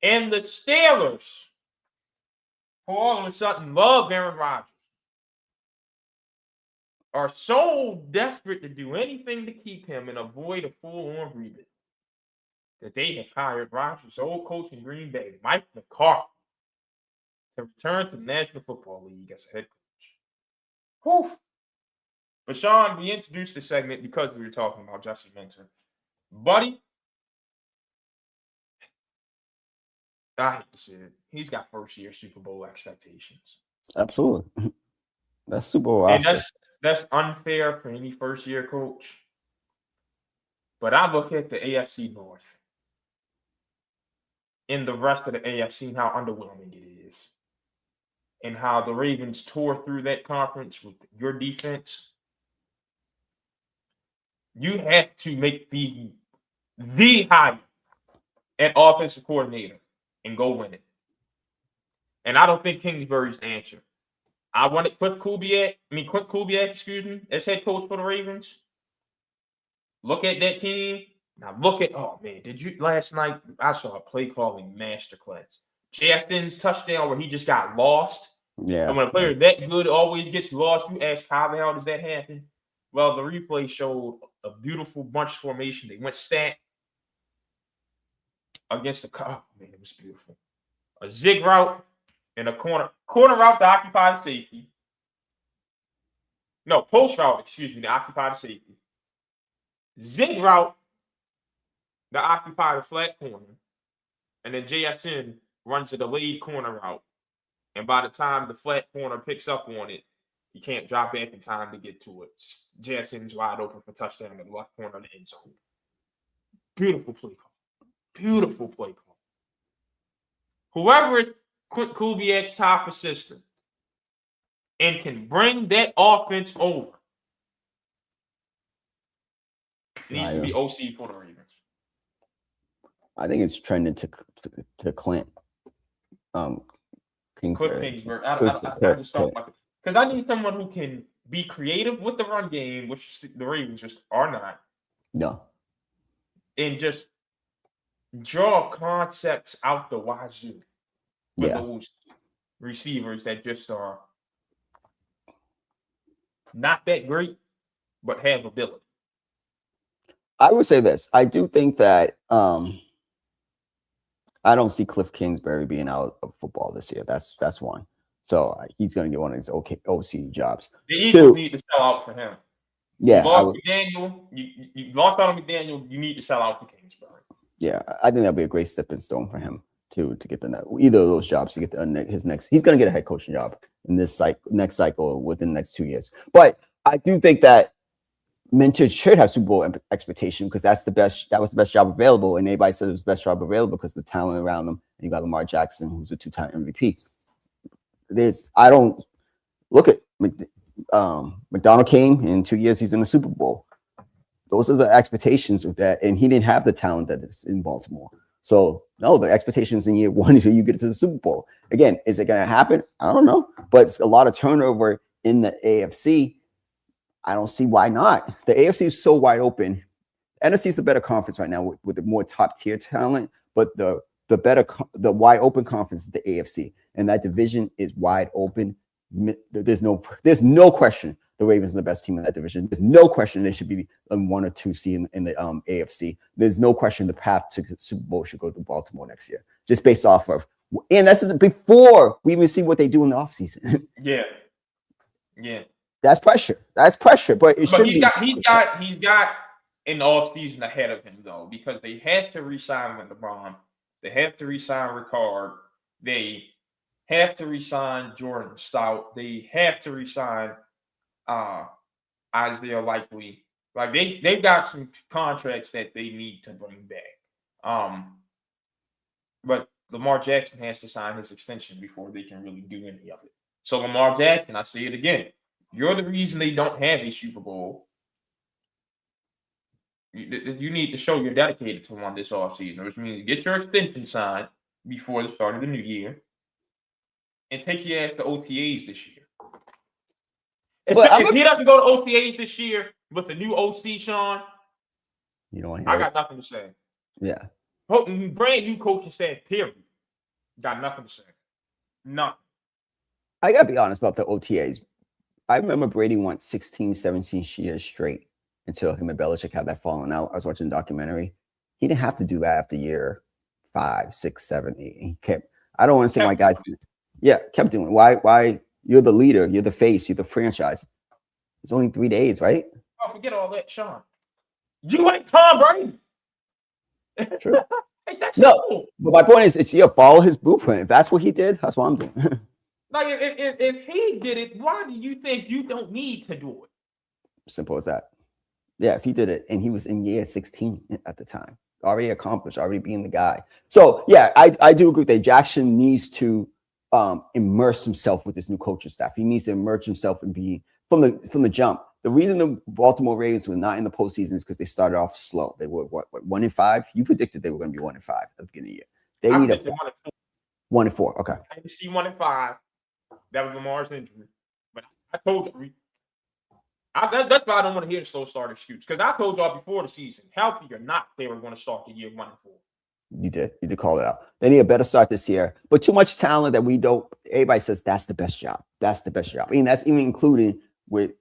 And the Steelers, who all of a sudden love Aaron Rodgers, are so desperate to do anything to keep him and avoid a full-on rebuild that they have hired Rodgers' old coach in Green Bay, Mike McCarthy, to return to the National Football League as a head coach. Whew. But Sean, we introduced this segment because we were talking about Jesse Mentor. Buddy, I hate to say it, he's got first-year Super Bowl expectations. Absolutely. That's Super Bowl. And that's unfair for any first-year coach. But I look at the AFC North and the rest of the AFC and how underwhelming it is. And how the Ravens tore through that conference with your defense. You have to make the hire at offensive coordinator and go win it. And I don't think Kingsbury's the answer. I wanted Clint Kubiak, as head coach for the Ravens. Look at that team. Now look at, last night I saw a play calling masterclass. Justin's touchdown where he just got lost Yeah. And when a player that good always gets lost, you ask how the hell does that happen? Well, the replay showed a beautiful bunch formation. They went stack against the oh man, it was beautiful. A zig route and a corner route to occupy the safety. No, post route, excuse me, to occupy the safety. Zig route to occupy the flat corner. And then JSN runs a delayed corner route. And by the time the flat corner picks up on it, you can't drop back in time to get to it. JSN's wide open for touchdown in the left corner of the end zone. Beautiful play call. Beautiful play call. Whoever is Clint Kubiak's top assistant and can bring that offense over needs to be OC for the Ravens. I think it's trending to Clint. Cliff Kingsbury. I just don't like it. Because I need someone who can be creative with the run game, which the Ravens just are not. No. And just draw concepts out the wazoo with those receivers that just are not that great, but have ability. I would say this. I do think that I don't see Cliff Kingsbury being out of football this year. That's one. So he's going to get one of his OC jobs. The Eagles need to sell out for him. Yeah, you lost McDaniel. You lost out on McDaniel. You need to sell out for Kingsbury. Yeah, I think that'd be a great stepping stone for him to get either of those jobs to get his next. He's going to get a head coaching job in this next cycle within the next 2 years. But I do think that Minter should have Super Bowl expectation because that was the best job available, and everybody said it was the best job available because of the talent around them. And you got Lamar Jackson, who's a 2-time MVP. I don't look at McDonald came in 2 years. He's in the Super Bowl. Those are the expectations of that, and he didn't have the talent that is in Baltimore. So no, the expectations in year one is you get to the Super Bowl. Again, is it going to happen? I don't know, but it's a lot of turnover in the AFC. I don't see why not. The AFC is so wide open. NFC is the better conference right now with the more top tier talent, but the wide open conference is the AFC, and that division is wide open. There's no question the Ravens are the best team in that division. There's no question they should be 1 or 2 seed in the AFC. There's no question the path to the Super Bowl should go to Baltimore next year, just based off of, and that's before we even see what they do in the offseason. Yeah. That's pressure. But he's got an offseason ahead of him though, because they have to re-sign LeBron. They have to re-sign Ricard. They have to re-sign Jordan Stout. They have to re-sign Isaiah Likely. Like they've got some contracts that they need to bring back. But Lamar Jackson has to sign his extension before they can really do any of it. So Lamar Jackson, I say it again, you're the reason they don't have a Super Bowl. You need to show you're dedicated to one this offseason, which means get your extension signed before the start of the new year and take your ass to OTAs this year. If he doesn't go to OTAs this year with the new OC, Sean, you don't want I got nothing to say. Yeah. Brand new coaching staff, period. Got nothing to say. Nothing. I got to be honest about the OTAs. I remember Brady went 16, 17 years straight until him and Belichick had that falling out. I was watching a documentary. He didn't have to do that after year 5, 6, 7, 8. He kept. I don't want to say why guys. Yeah, kept doing. Why? You're the leader. You're the face. You're the franchise. It's only 3 days, right? Oh, forget all that, Sean. You ain't Tom Brady. True. It's that simple. No, but my point is, follow his blueprint. If that's what he did, that's what I'm doing. Like if he did it, why do you think you don't need to do it? Simple as that. Yeah, if he did it, and he was in year 16 at the time, already accomplished, already being the guy. So yeah, I do agree that Jackson needs to immerse himself with this new coaching staff. He needs to immerse himself and be from the jump. The reason the Baltimore Ravens were not in the postseason is because they started off slow. They were what 1-5. You predicted they were going to be 1-5 at the beginning of the year. They need a 1-4. Okay. I didn't see 1-5. That was Lamar's injury, but I told you. That's why I don't want to hear the slow start excuse. Because I told y'all before the season, healthy or not, they were going to start the year 1-4. You did call it out. They need a better start this year, but too much talent that we don't. Everybody says that's the best job. That's the best job. I mean, that's even including with,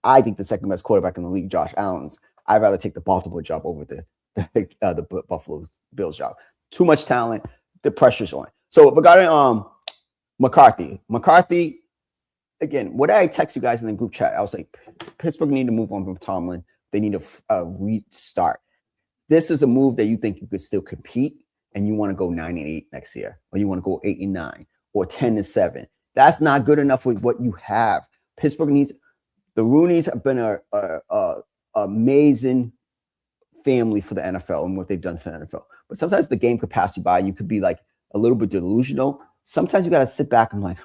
I think, the second best quarterback in the league, Josh Allen's. I'd rather take the Baltimore job over the Buffalo Bills job. Too much talent. The pressure's on. So regarding McCarthy, again, what I text you guys in the group chat, I was like, Pittsburgh need to move on from Tomlin. They need to restart. This is a move that you think you could still compete, and you want to go 9-8 next year, or you want to go 8-9 or 10-7. That's not good enough with what you have. Pittsburgh needs. The Rooneys have been a amazing family for the NFL and what they've done for the NFL. But sometimes the game could pass you by. You could be like a little bit delusional. Sometimes you got to sit back and like,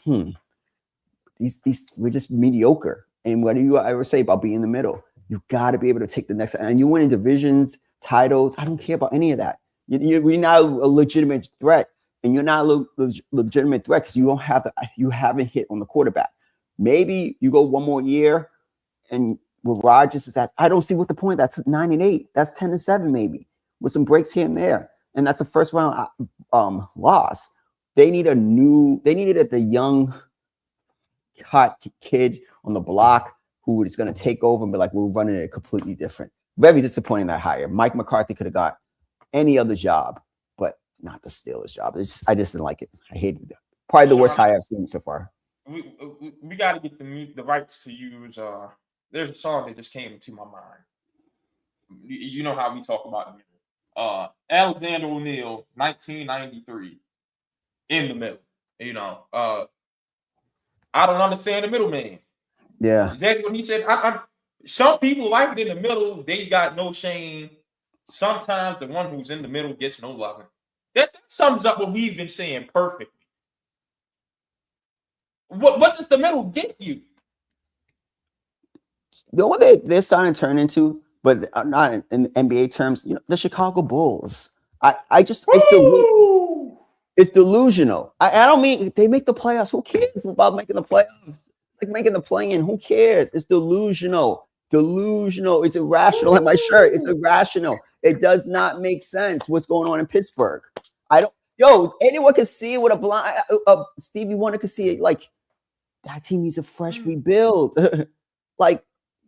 these we're just mediocre. And what do you ever say about being in the middle? You got to be able to take the next. And you win in divisions, titles. I don't care about any of that. You're not a legitimate threat, and you're not a legitimate threat because you haven't hit on the quarterback. Maybe you go one more year, and with Rodgers, I don't see what the point. That's 9-8. That's 10-7 maybe with some breaks here and there, and that's a first round loss. They needed the young hot kid on the block who is going to take over and be like, we're running it completely different. Very disappointing that hire. Mike McCarthy could have got any other job, but not the Steelers job. I just didn't like it. I hated it. Probably the worst hire I've seen so far. We got to get the rights to use. There's a song that just came into my mind. You know how we talk about it. Alexander O'Neal, 1993, in the middle. You know, I don't understand the middleman. Yeah, exactly what he said. Some people like it in the middle. They got no shame. Sometimes the one who's in the middle gets no love. That sums up what we've been saying perfectly. What does the middle get you? You know what they're starting to turn into, but not in NBA terms. You know, the Chicago Bulls. It's delusional. I don't mean they make the playoffs. Who cares about making the playoffs? Like making the play-in. Who cares? It's delusional. Delusional. It's irrational. Like my shirt. It's irrational. It does not make sense what's going on in Pittsburgh. Anyone can see it with a blind. Stevie Wonder could see it. Like that team needs a fresh rebuild. Like,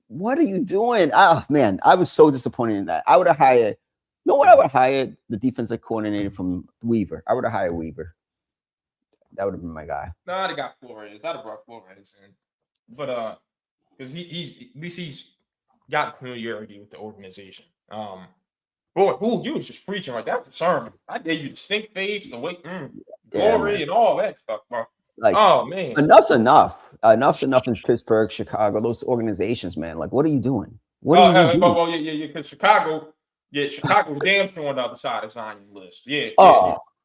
what are you doing? Oh man, I was so disappointed in that. I would have hired. You know what? I would have hired the defensive coordinator from Weaver. I would have hired Weaver. That would have been my guy. No, I'd have got Flores. I'd have brought Flores in. But because he's got familiarity with the organization. Boy, you was just preaching like that was a sermon. I gave you the stink face, the weight, glory, and all that stuff, bro. Like, oh man, enough's enough. Enough's enough in Pittsburgh, Chicago, those organizations, man. Like, what are you doing? What are you doing? Yeah, because Chicago's damn sure on the other side of the signing list. Yeah.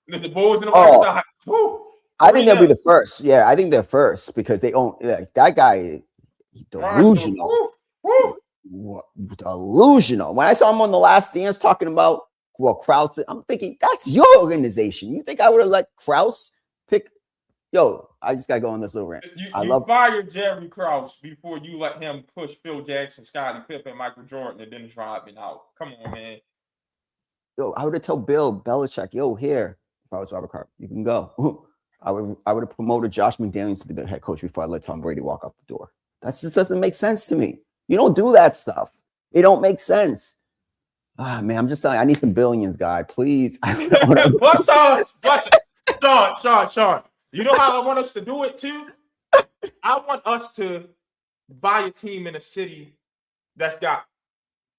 The Bulls in the other side. Woo, I think they'll be the first. Yeah, I think they're first because they own that guy. Delusional. Delusional. When I saw him on The Last Dance talking about Krause, I'm thinking that's your organization. You think I would have let Krause pick? Yo, I just gotta go on this little rant. You fired Jerry Krause before you let him push Phil Jackson, Scottie Pippen, Michael Jordan, and Dennis Rodman out. Come on, man. Yo, I would have told Bill Belichick, here, if I was Robert Kraft, you can go. I would have promoted Josh McDaniels to be the head coach before I let Tom Brady walk out the door. That just doesn't make sense to me. You don't do that stuff. It don't make sense. Man, I'm just telling you, I need some billions, guy. Please. Sean. You know how I want us to do it too? I want us to buy a team in a city that's got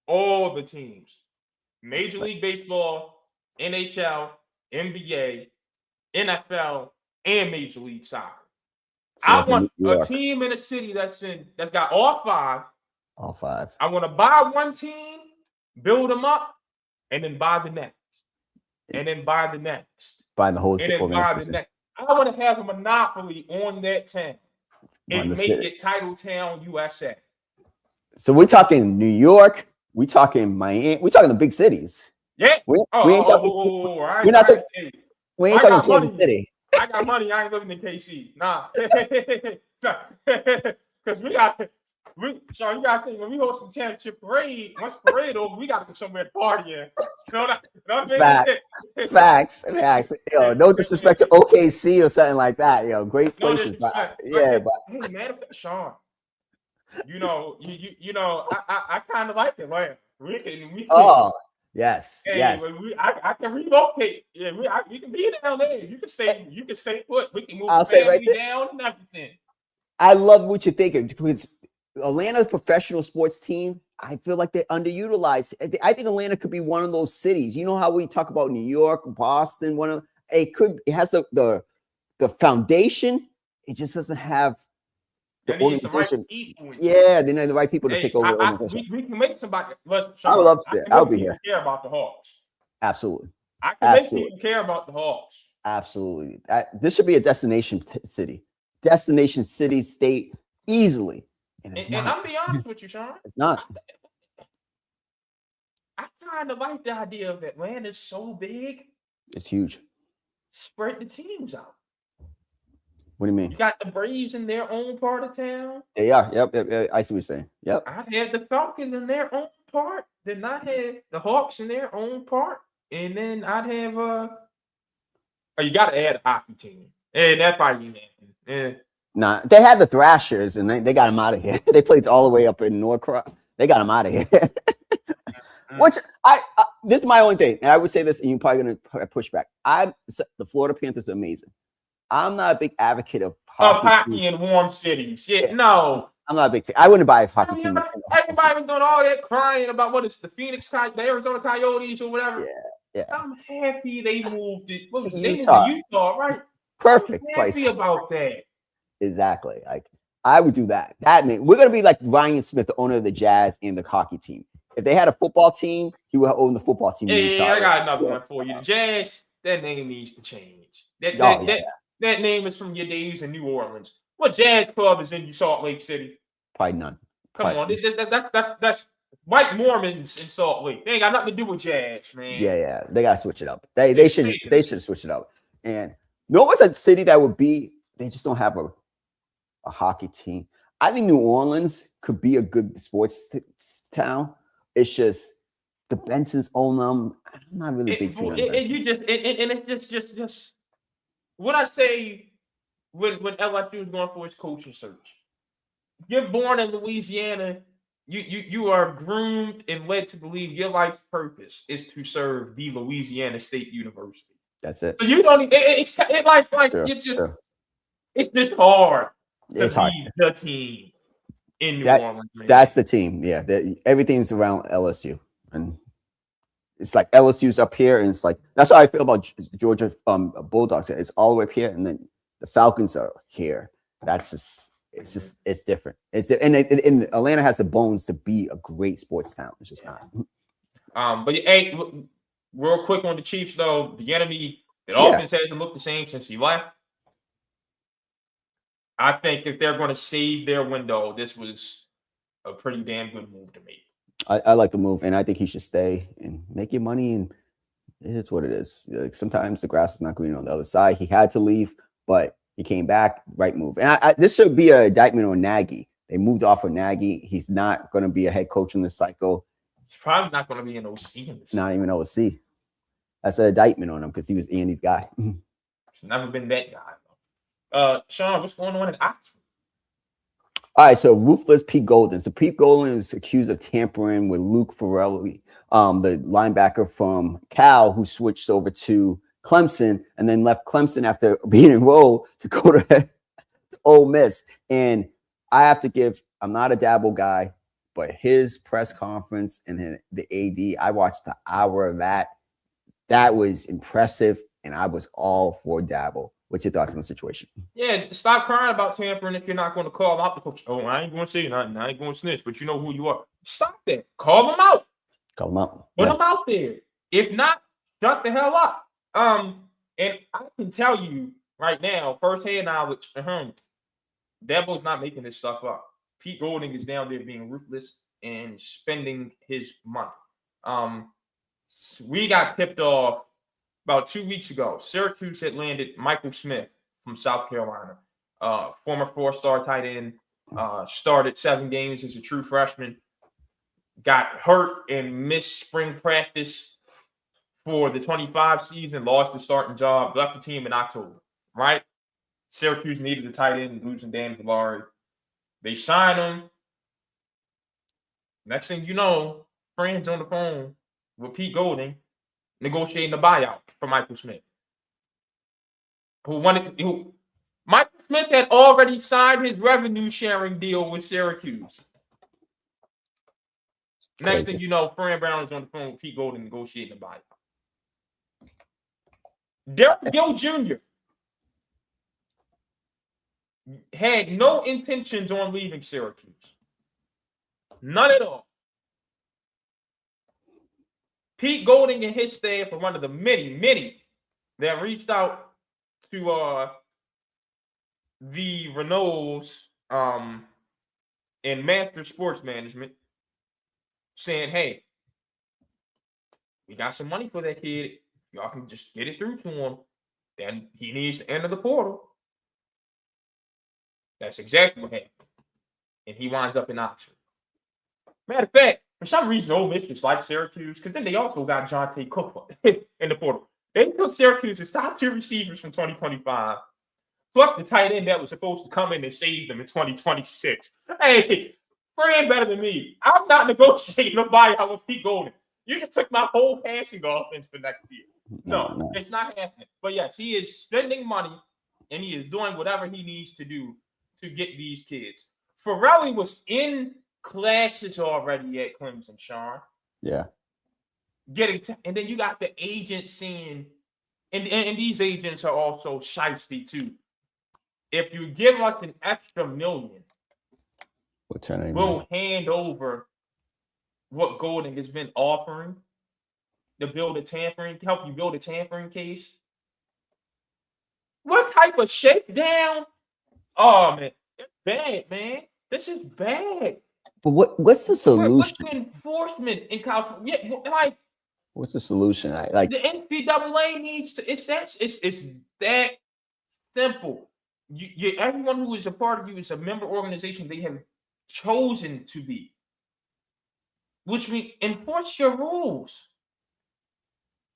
all the teams. Major League Baseball, NHL, NBA, NFL, and Major League Soccer. So I want a team in a city that's got all five. All five. I want to buy one team, build them up, and then buy the next. And then buy the next. Buy the whole and then buy the next. I want to have a monopoly on that town and make it Title Town, USA. So we're talking New York. We're talking Miami. We're talking the big cities. Yeah. We ain't talking Kansas City. I got money. I ain't living in KC. Nah. Because Sean, you gotta think when we host the championship parade, once parade over, we gotta go somewhere to party in. You know what I mean? Facts. Yo, no disrespect to OKC or something like that. Yo, great No places, but disrespect. yeah, but Hey man, Sean, you know, I kind of like Atlanta. We can. oh yes, Hey, yes. when I can relocate. Yeah, we can be in LA. You can stay put. We can move I'll the say right family there. down and everything. I love what you're thinking because Atlanta's professional sports team, I feel like they're underutilized. I think Atlanta could be one of those cities. You know how we talk about New York, Boston, it has the foundation. It just doesn't have the And he's the right organization. people. Yeah, they know the right people to Hey, take over the organization. we can make somebody. Listen, I would Sean, love I to. can I'll make be people here. care about the Hawks. Absolutely. I can make people care about the Hawks. Absolutely. This should be a destination city. Destination city, state, easily. And it's not. And I'm be honest with you, Sean. It's not. I kind of like the idea of Atlanta's so big. It's huge. Spread the teams out. What do you mean? You got the Braves in their own part of town. They are. Yep. I see what you're saying. Yep. I had the Falcons in their own part. Then I had the Hawks in their own part. And then I'd have oh, you gotta add a hockey team. And that probably ain't. Nah, they had the Thrashers and they got them out of here. They played all the way up in Norcross. They got them out of here. Which this is my only thing, and I would say this, and you're probably gonna push back. The Florida Panthers are amazing. I'm not a big advocate of hockey in warm cities. Yeah, no. I'm not a big fan. I wouldn't buy a hockey team. Everybody was doing all that crying about what is the the Arizona Coyotes or whatever. Yeah. I'm happy they moved it. What was to they Utah. moved to Utah, right? Perfect I'm place. happy about that. Exactly. Like I would do that. We're gonna be like Ryan Smith, the owner of the Jazz and the hockey team. If they had a football team, he would own the football team. Yeah, I got another one for you. The Jazz, that name needs to change. That name is from your days in New Orleans. What jazz club is in Salt Lake City? Probably none. Come on, that's white Mormons in Salt Lake. They ain't got nothing to do with jazz, man. Yeah. They gotta switch it up. They should switch it up. And no one's a city that would be. They just don't have a hockey team. I think New Orleans could be a good sports town. It's just the Bensons own them. I'm not really a big fan of Bensons. It's just what I say when LSU is going for its coaching search. You're born in Louisiana. You are groomed and led to believe your life's purpose is to serve the Louisiana State University. That's it. So you don't. It's just hard. It's hard. The team in New Orleans. Man. That's the team. Yeah, everything's around LSU, and it's like LSU's up here, and it's like that's how I feel about Georgia Bulldogs. It's all the way up here, and then the Falcons are here. That's just it's different. And Atlanta has the bones to be a great sports town. It's just not. But hey, real quick on the Chiefs though, the offense hasn't looked the same since he left. I think if they're going to save their window, this was a pretty damn good move to make. I like the move, and I think he should stay and make your money. And it is what it is. Like sometimes the grass is not green on the other side. He had to leave, but he came back. Right move. And this should be an indictment on Nagy. They moved off of Nagy. He's not going to be a head coach in this cycle. He's probably not going to be an OC in this. Not even OC. That's an indictment on him because he was Andy's guy. He's never been that guy. Sean, what's going on in Oxford? All right, so ruthless Pete Golden. So Pete Golden is accused of tampering with Luke Farrelly, the linebacker from Cal, who switched over to Clemson and then left Clemson after being enrolled to go to Ole Miss. And I have to give, I'm not a Dabo guy, but his press conference and the AD, I watched the hour of that. That was impressive, and I was all for Dabo. What's your thoughts on the situation? Yeah, stop crying about tampering if you're not going to call out the coach. Oh, I ain't going to say nothing. I ain't going to snitch, but you know who you are. Stop that. Call them out. Call them out. Put them out there. If not, shut the hell up. And I can tell you right now, firsthand knowledge, Dabo's not making this stuff up. Pete Golding is down there being ruthless and spending his money. We got tipped off about 2 weeks ago. Syracuse had landed Michael Smith from South Carolina, former 4-star tight end. Started 7 games as a true freshman. Got hurt and missed spring practice for the 25 season. Lost the starting job. Left the team in October. Right? Syracuse needed a tight end, losing Dan Villari. They signed him. Next thing you know, friends on the phone with Pete Golding negotiating a buyout for Michael Smith. Michael Smith had already signed his revenue sharing deal with Syracuse. Next thing you know, Fran Brown is on the phone with Pete Golding negotiating a buyout. Derrick Gill Jr. had no intentions on leaving Syracuse. None at all. Pete Golding and his staff are one of the many that reached out to the Renaults in Master Sports Management saying, hey, we got some money for that kid. Y'all can just get it through to him. Then he needs to enter the portal. That's exactly what happened. And he winds up in Oxford. Matter of fact, for some reason, Ole Miss just like Syracuse, because then they also got Jonte Cook in the portal. They took Syracuse's top 2 receivers from 2025, plus the tight end that was supposed to come in and save them in 2026. Hey, Fran better than me. I'm not negotiating a buyout with Pete Golding. You just took my whole passing offense for next year. No, it's not happening. But yes, he is spending money, and he is doing whatever he needs to do to get these kids. Farrelly was in classes already at Clemson, Sean. Yeah. And then you got the agent saying, and these agents are also shiesty too. If you give us an extra $1 million, we'll hand over what Golding has been offering to help you build a tampering case. What type of shakedown? Oh man, it's bad, man. This is bad. But what's the solution? What's the enforcement in California? Yeah, what's the solution? The NCAA needs to. It's that simple. Everyone who is a part of you is a member organization they have chosen to be, which means enforce your rules.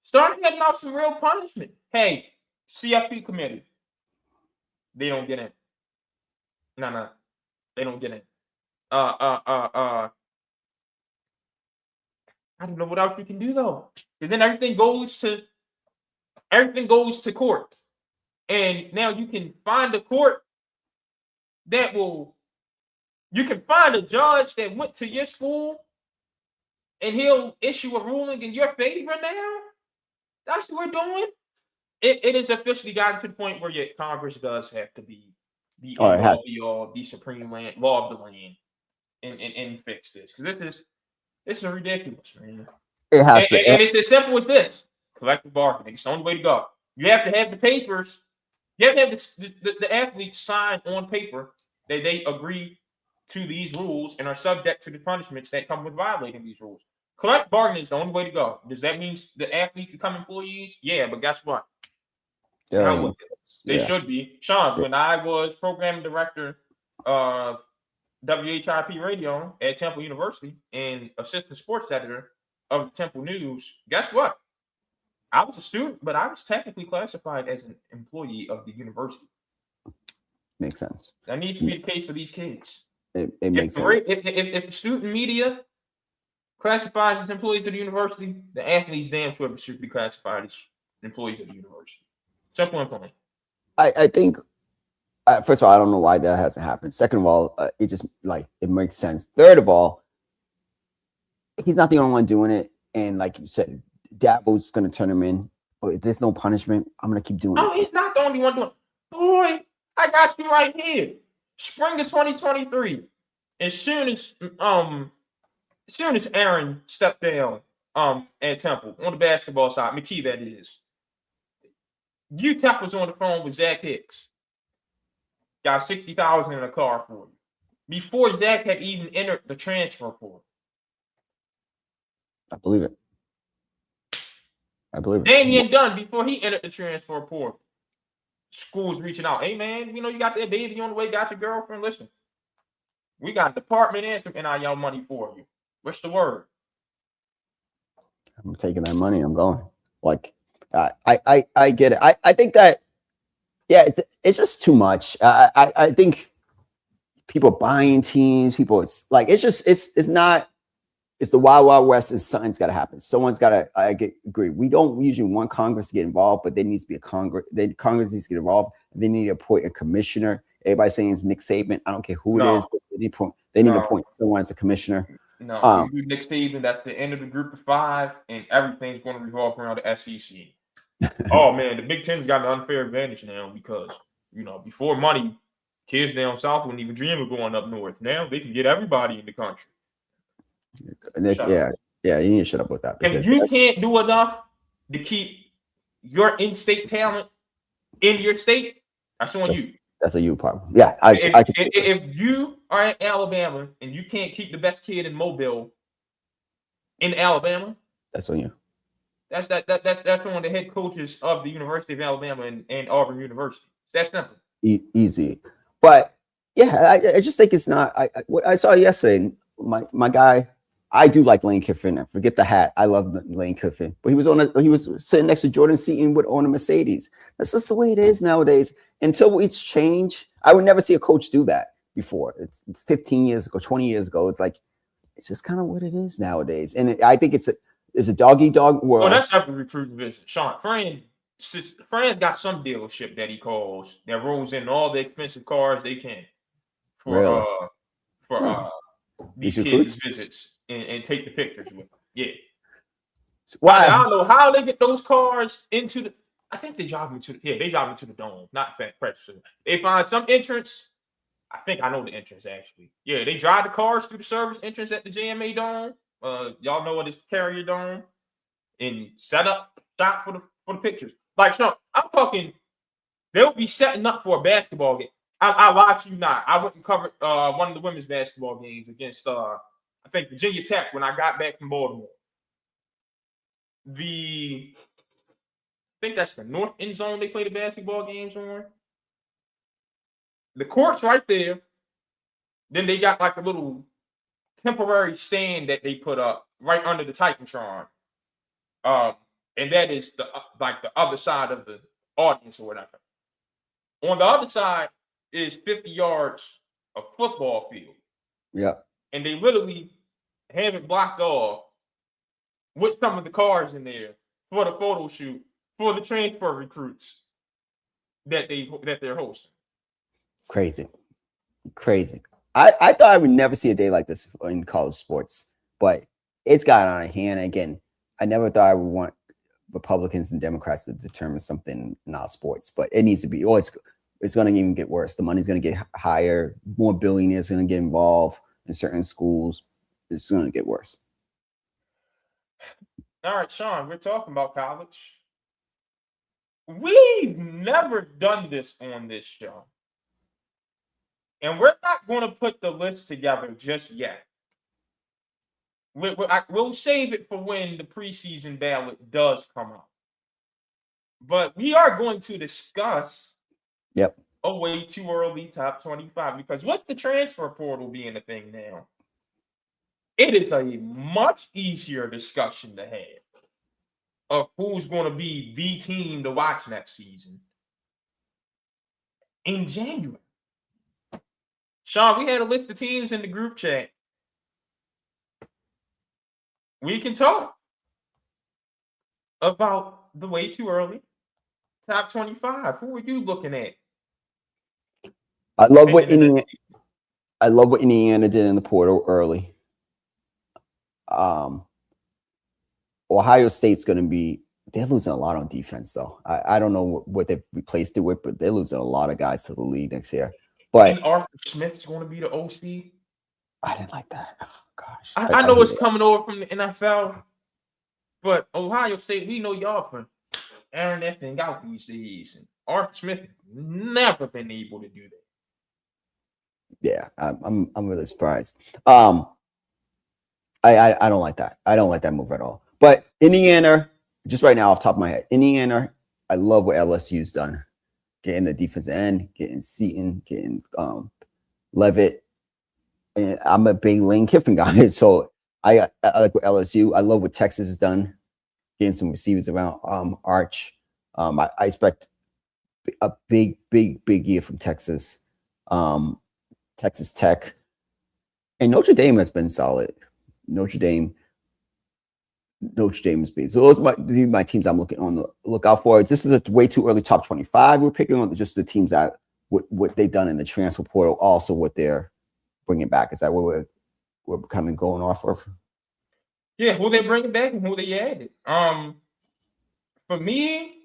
Start getting out some real punishment. Hey, CFP committee, they don't get in. No, they don't get in. I don't know what else you can do though, because then everything goes to court, and now you can find a court that will. You can find a judge that went to your school, and he'll issue a ruling in your favor. Now, that's what we're doing. It is officially gotten to the point where Congress does have to be the supreme law of the land. And fix this, because this is ridiculous, man. It has to, and it's as simple as this: collective bargaining. It's the only way to go. You have to have the papers. You have to have the athletes sign on paper that they agree to these rules and are subject to the punishments that come with violating these rules. Collective bargaining is the only way to go. Does that mean the athletes become employees? Yeah, but guess what? They should be. Sean, when I was program director of WHIP radio at Temple University and assistant sports editor of Temple News, guess what? I was a student, but I was technically classified as an employee of the university. Makes sense. That needs to be the case for these kids. It makes sense. If the student media classifies as employees of the university, the athletes damn sure should be classified as employees of the university. Simple and plain. I think. First of all, I don't know why that hasn't happened. Second of all, it just it makes sense. Third of all, he's not the only one doing it. And like you said, Dabo's going to turn him in. But if there's no punishment, I'm going to keep doing it. Oh, he's not the only one doing it. Boy, I got you right here. Spring of 2023. As soon as Aaron stepped down at Temple on the basketball side, McKee that is, UTEP was on the phone with Zach Hicks. Got $60,000 in a car for you before Zach had even entered the transfer portal. I believe it. Damian Dunn, before he entered the transfer portal, schools reaching out. Hey man, you got that baby on the way. Got your girlfriend. Listen, We got a department and some NIL money for you. What's the word? I'm taking that money. I'm going. Like, I get it. I think that, yeah, it's just too much. I think people buying teams, people, it's like, it's not. It's the wild, wild west. Is something's got to happen. Someone's got to. Agree. We don't usually want Congress to get involved, but there needs to be a Congress. Congress needs to get involved. They need to appoint a commissioner. Everybody's saying it's Nick Saban. I don't care who it is, but they need to appoint someone as a commissioner. No, you do Nick Saban. That's the end of the group of 5, and everything's going to revolve around the SEC. Oh man, the Big Ten's got an unfair advantage now because before money, kids down south wouldn't even dream of going up north. Now they can get everybody in the country. Yeah, you need to shut up with that. If you can't do enough to keep your in-state talent in your state, that's on you. That's a you problem. Yeah, if you are in Alabama and you can't keep the best kid in Mobile in Alabama, that's on you. That's on the head coaches of the University of Alabama and Auburn University. That's simple. Easy, but yeah, I just think it's not. What I saw yesterday, my guy. I do like Lane Kiffin. Forget the hat. I love Lane Kiffin. But he was sitting next to Jordan Seaton on a Mercedes. That's just the way it is nowadays. Until it's changed, I would never see a coach do that before. It's 15 years ago, 20 years ago. It's like it's just kind of what it is nowadays. And I think it's a dog-eat-dog world. Oh, that's not the recruiting business. Sean, Fran's got some dealership that he calls that rolls in all the expensive cars they can for these kids' visits. And take the pictures with them. Yeah. Why? I don't know how they get those cars into the. I think they drive them to the dome, not practice. They find some entrance. I think I know the entrance actually. Yeah, they drive the cars through the service entrance at the JMA Dome. Y'all know what is the Carrier Dome, and set up shop for the pictures. Like Sean, I'm talking. They'll be setting up for a basketball game. I lied to you not. I went and covered one of the women's basketball games against I think Virginia Tech when I got back from Baltimore. I think that's the north end zone they play the basketball games on. The court's right there. Then they got like a little temporary stand that they put up right under the Titantron. And that is the other side of the audience or whatever. On the other side is 50 yards of football field. Yeah. And they literally have it blocked off with some of the cars in there for the photo shoot for the transfer recruits that they're hosting. Crazy. I thought I would never see a day like this in college sports, but it's gotten out of hand. Again, I never thought I would want Republicans and Democrats to determine something in our sports, but it needs to be. It's going to even get worse. The money's going to get higher. More billionaires are going to get involved in certain schools. It's going to get worse. All right, Sean, we're talking about college. We've never done this on this show. And we're not going to put the list together just yet. We'll save it for when the preseason ballot does come out. But we are going to discuss a way too early top 25 because with the transfer portal being a thing now, it is a much easier discussion to have of who's going to be the team to watch next season in January. Sean, we had a list of teams in the group chat. We can talk about the way too early top 25. Who are you looking at? I love what Indiana did in the portal early. Ohio State's going to be. They're losing a lot on defense, though. I don't know what they've replaced it with, but they're losing a lot of guys to the league next year. But and Arthur Smith's going to be the OC. I didn't like that. Oh, gosh, I know it's coming over from the NFL, but Ohio State, we know y'all from airing that thing out these days. And Arthur Smith has never been able to do that. Yeah, I'm really surprised. I don't like that. I don't like that move at all. But Indiana, just right now off the top of my head, Indiana, I love what LSU's done. Getting the defensive end, getting Seaton, getting Levitt. And I'm a big Lane Kiffin guy, so I like what LSU. I love what Texas has done, getting some receivers around Arch. I expect a big year from Texas. Texas Tech and Notre Dame has been solid. Notre Dame has been so. Those are my teams I'm looking on the lookout for. This is a way too early top 25. We're picking on just the teams that what they've done in the transfer portal, also what they're bringing back. Is that what we're kind of going off of? Yeah, who they bringing back and who they added. For me,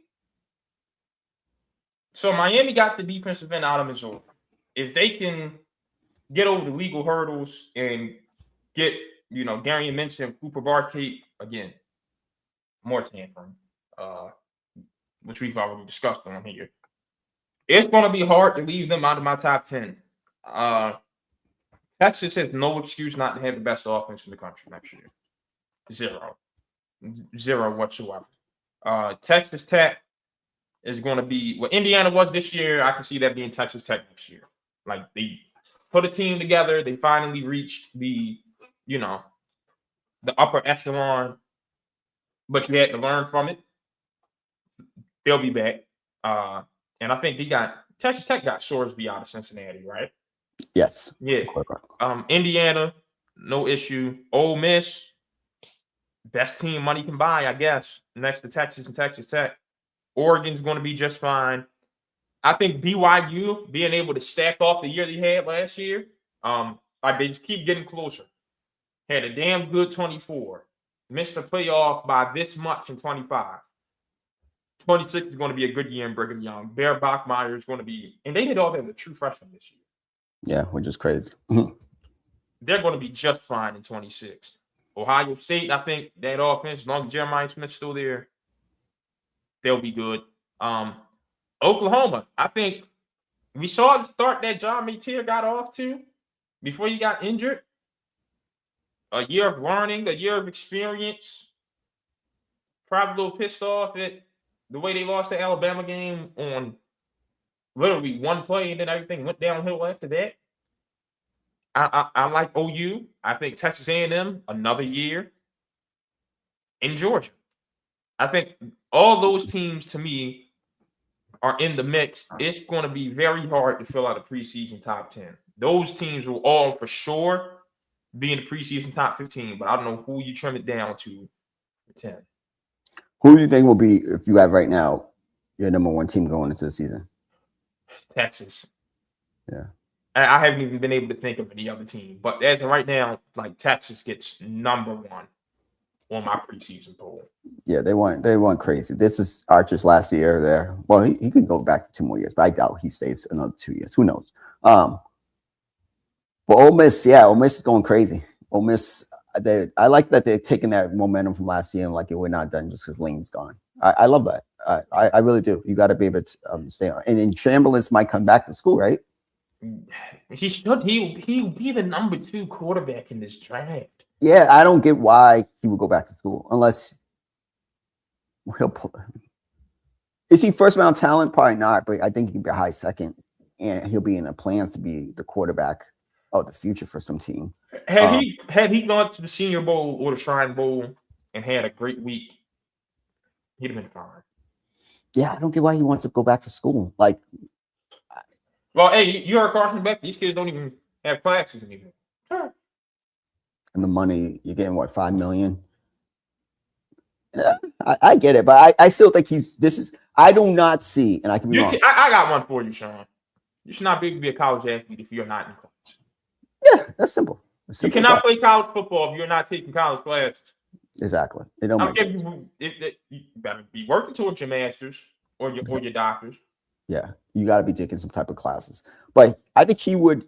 so Miami got the defensive end out of Missouri. If they can get over the legal hurdles and get, Darian Minson, Cooper Barkate, again, more tampering, which we've already discussed on here. It's going to be hard to leave them out of my top 10. Texas has no excuse not to have the best offense in the country next year. Zero whatsoever. Texas Tech is going to be what Indiana was this year. I can see that being Texas Tech next year. Like, they put a team together. They finally reached the upper echelon, but you had to learn from it. They'll be back. And I think Texas Tech got Sorsby out of Cincinnati, right? Yes. Yeah. Indiana, no issue. Ole Miss, best team money can buy, I guess, next to Texas and Texas Tech. Oregon's going to be just fine. I think BYU being able to stack off the year they had last year, they just keep getting closer. Had a damn good 24. Missed the playoff by this much in 25. 26 is going to be a good year in Brigham Young. Bear Bachmeier is going to be, and they did all that as a true freshman this year. Yeah, which is crazy. They're going to be just fine in 26. Ohio State, I think that offense, as long as Jeremiah Smith's still there, they'll be good. Oklahoma, I think we saw the start that John Mateer got off to before he got injured. A year of learning, a year of experience. Probably a little pissed off at the way they lost the Alabama game on literally one play, and then everything went downhill after that. I like OU. I think Texas A&M, another year. In Georgia. I think all those teams, to me, are in the mix. It's going to be very hard to fill out a preseason top 10. Those teams will all, for sure, be in the preseason top 15, but I don't know who you trim it down to 10. Who do you think will be, if you have right now, your number one team going into the season? Texas. Yeah. I haven't even been able to think of any other team. But as of right now, like, Texas gets number one on my preseason poll. Yeah, they went crazy. This is Archer's last year there. Well, he can go back 2 more years, but I doubt he stays another 2 years. Who knows? But Ole Miss is going crazy. Ole Miss, I like that they're taking that momentum from last year and like we're not done just because Lane's gone. I love that. I really do. You got to be able to stay on. And then Chamberlain's might come back to school, right? He should. He'll be the number 2 quarterback in this draft. Yeah, I don't get why he would go back to school unless he'll play. Is he first round talent? Probably not, but I think he can be a high second, and he'll be in the plans to be the quarterback of the future for some team. Had he gone to the Senior Bowl or the Shrine Bowl and had a great week, he'd have been fine. Yeah, I don't get why he wants to go back to school. Like, well, hey, you heard Carson Beck. These kids don't even have classes anymore. And the money you're getting, what, $5 million? Yeah, I get it, but I still think I do not see, and I can be wrong. I got one for you, Sean. You should not be able to be a college athlete if you're not in class. Yeah, that's simple. You cannot play college football if you're not taking college classes. Exactly. I don't care if you better be working towards your master's or your doctor's. Yeah, you got to be taking some type of classes. But I think he would.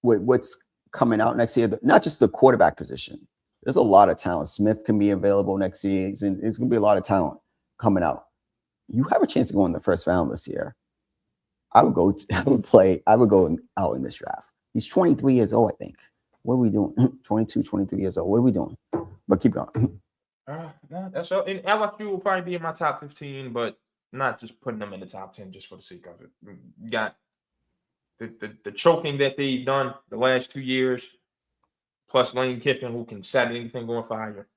What's coming out next year? Not just the quarterback position. There's a lot of talent. Smith can be available next year. It's going to be a lot of talent coming out. You have a chance to go in the first round this year. I would go out in this draft. He's 23 years old, I think. What are we doing? 22, 23 years old. What are we doing? But keep going. That's all. And LSU will probably be in my top 15, but not just putting them in the top 10 just for the sake of it. You got the choking that they've done the last 2 years, plus Lane Kiffin, who can set anything on fire.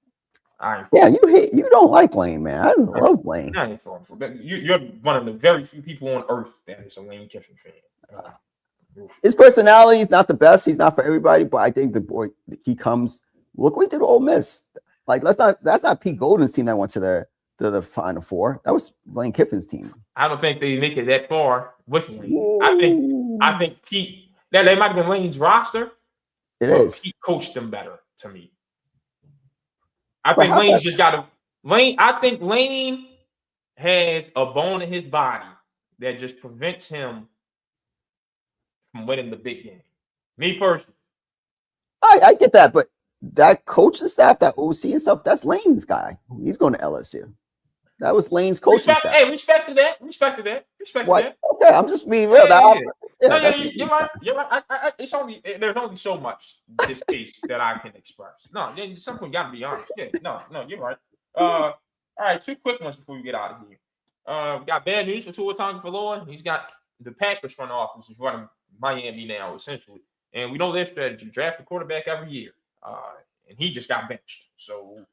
You don't like Lane, man. I love Lane. I ain't falling for that. You're one of the very few people on earth that is a Lane Kiffin fan. His personality is not the best. He's not for everybody, but I think the boy he comes. Look what he did to Ole Miss. Like that's not Pete Golden's team that went to the Final Four. That was Lane Kiffin's team. I don't think they make it that far with Lane. Ooh. I think Pete that they might have been Lane's roster. It is. Pete coached them better to me. I think Lane's just got to Lane. I think Lane has a bone in his body that just prevents him from winning the big game. Me personally. I get that, but that coaching staff, that OC and stuff, that's Lane's guy. He's going to LSU. That was Lane's coaching staff. Hey, respect to that. Respect to that. Okay, I'm just being real. You're right. There's only so much distaste that I can express. No, then something got to be honest. Yeah, no, you're right. All right, 2 quick ones before we get out of here. We got bad news for Tua Tagovailoa. He's got the Packers front office is running Miami now, essentially. And we know their strategy: draft a quarterback every year. And he just got benched. So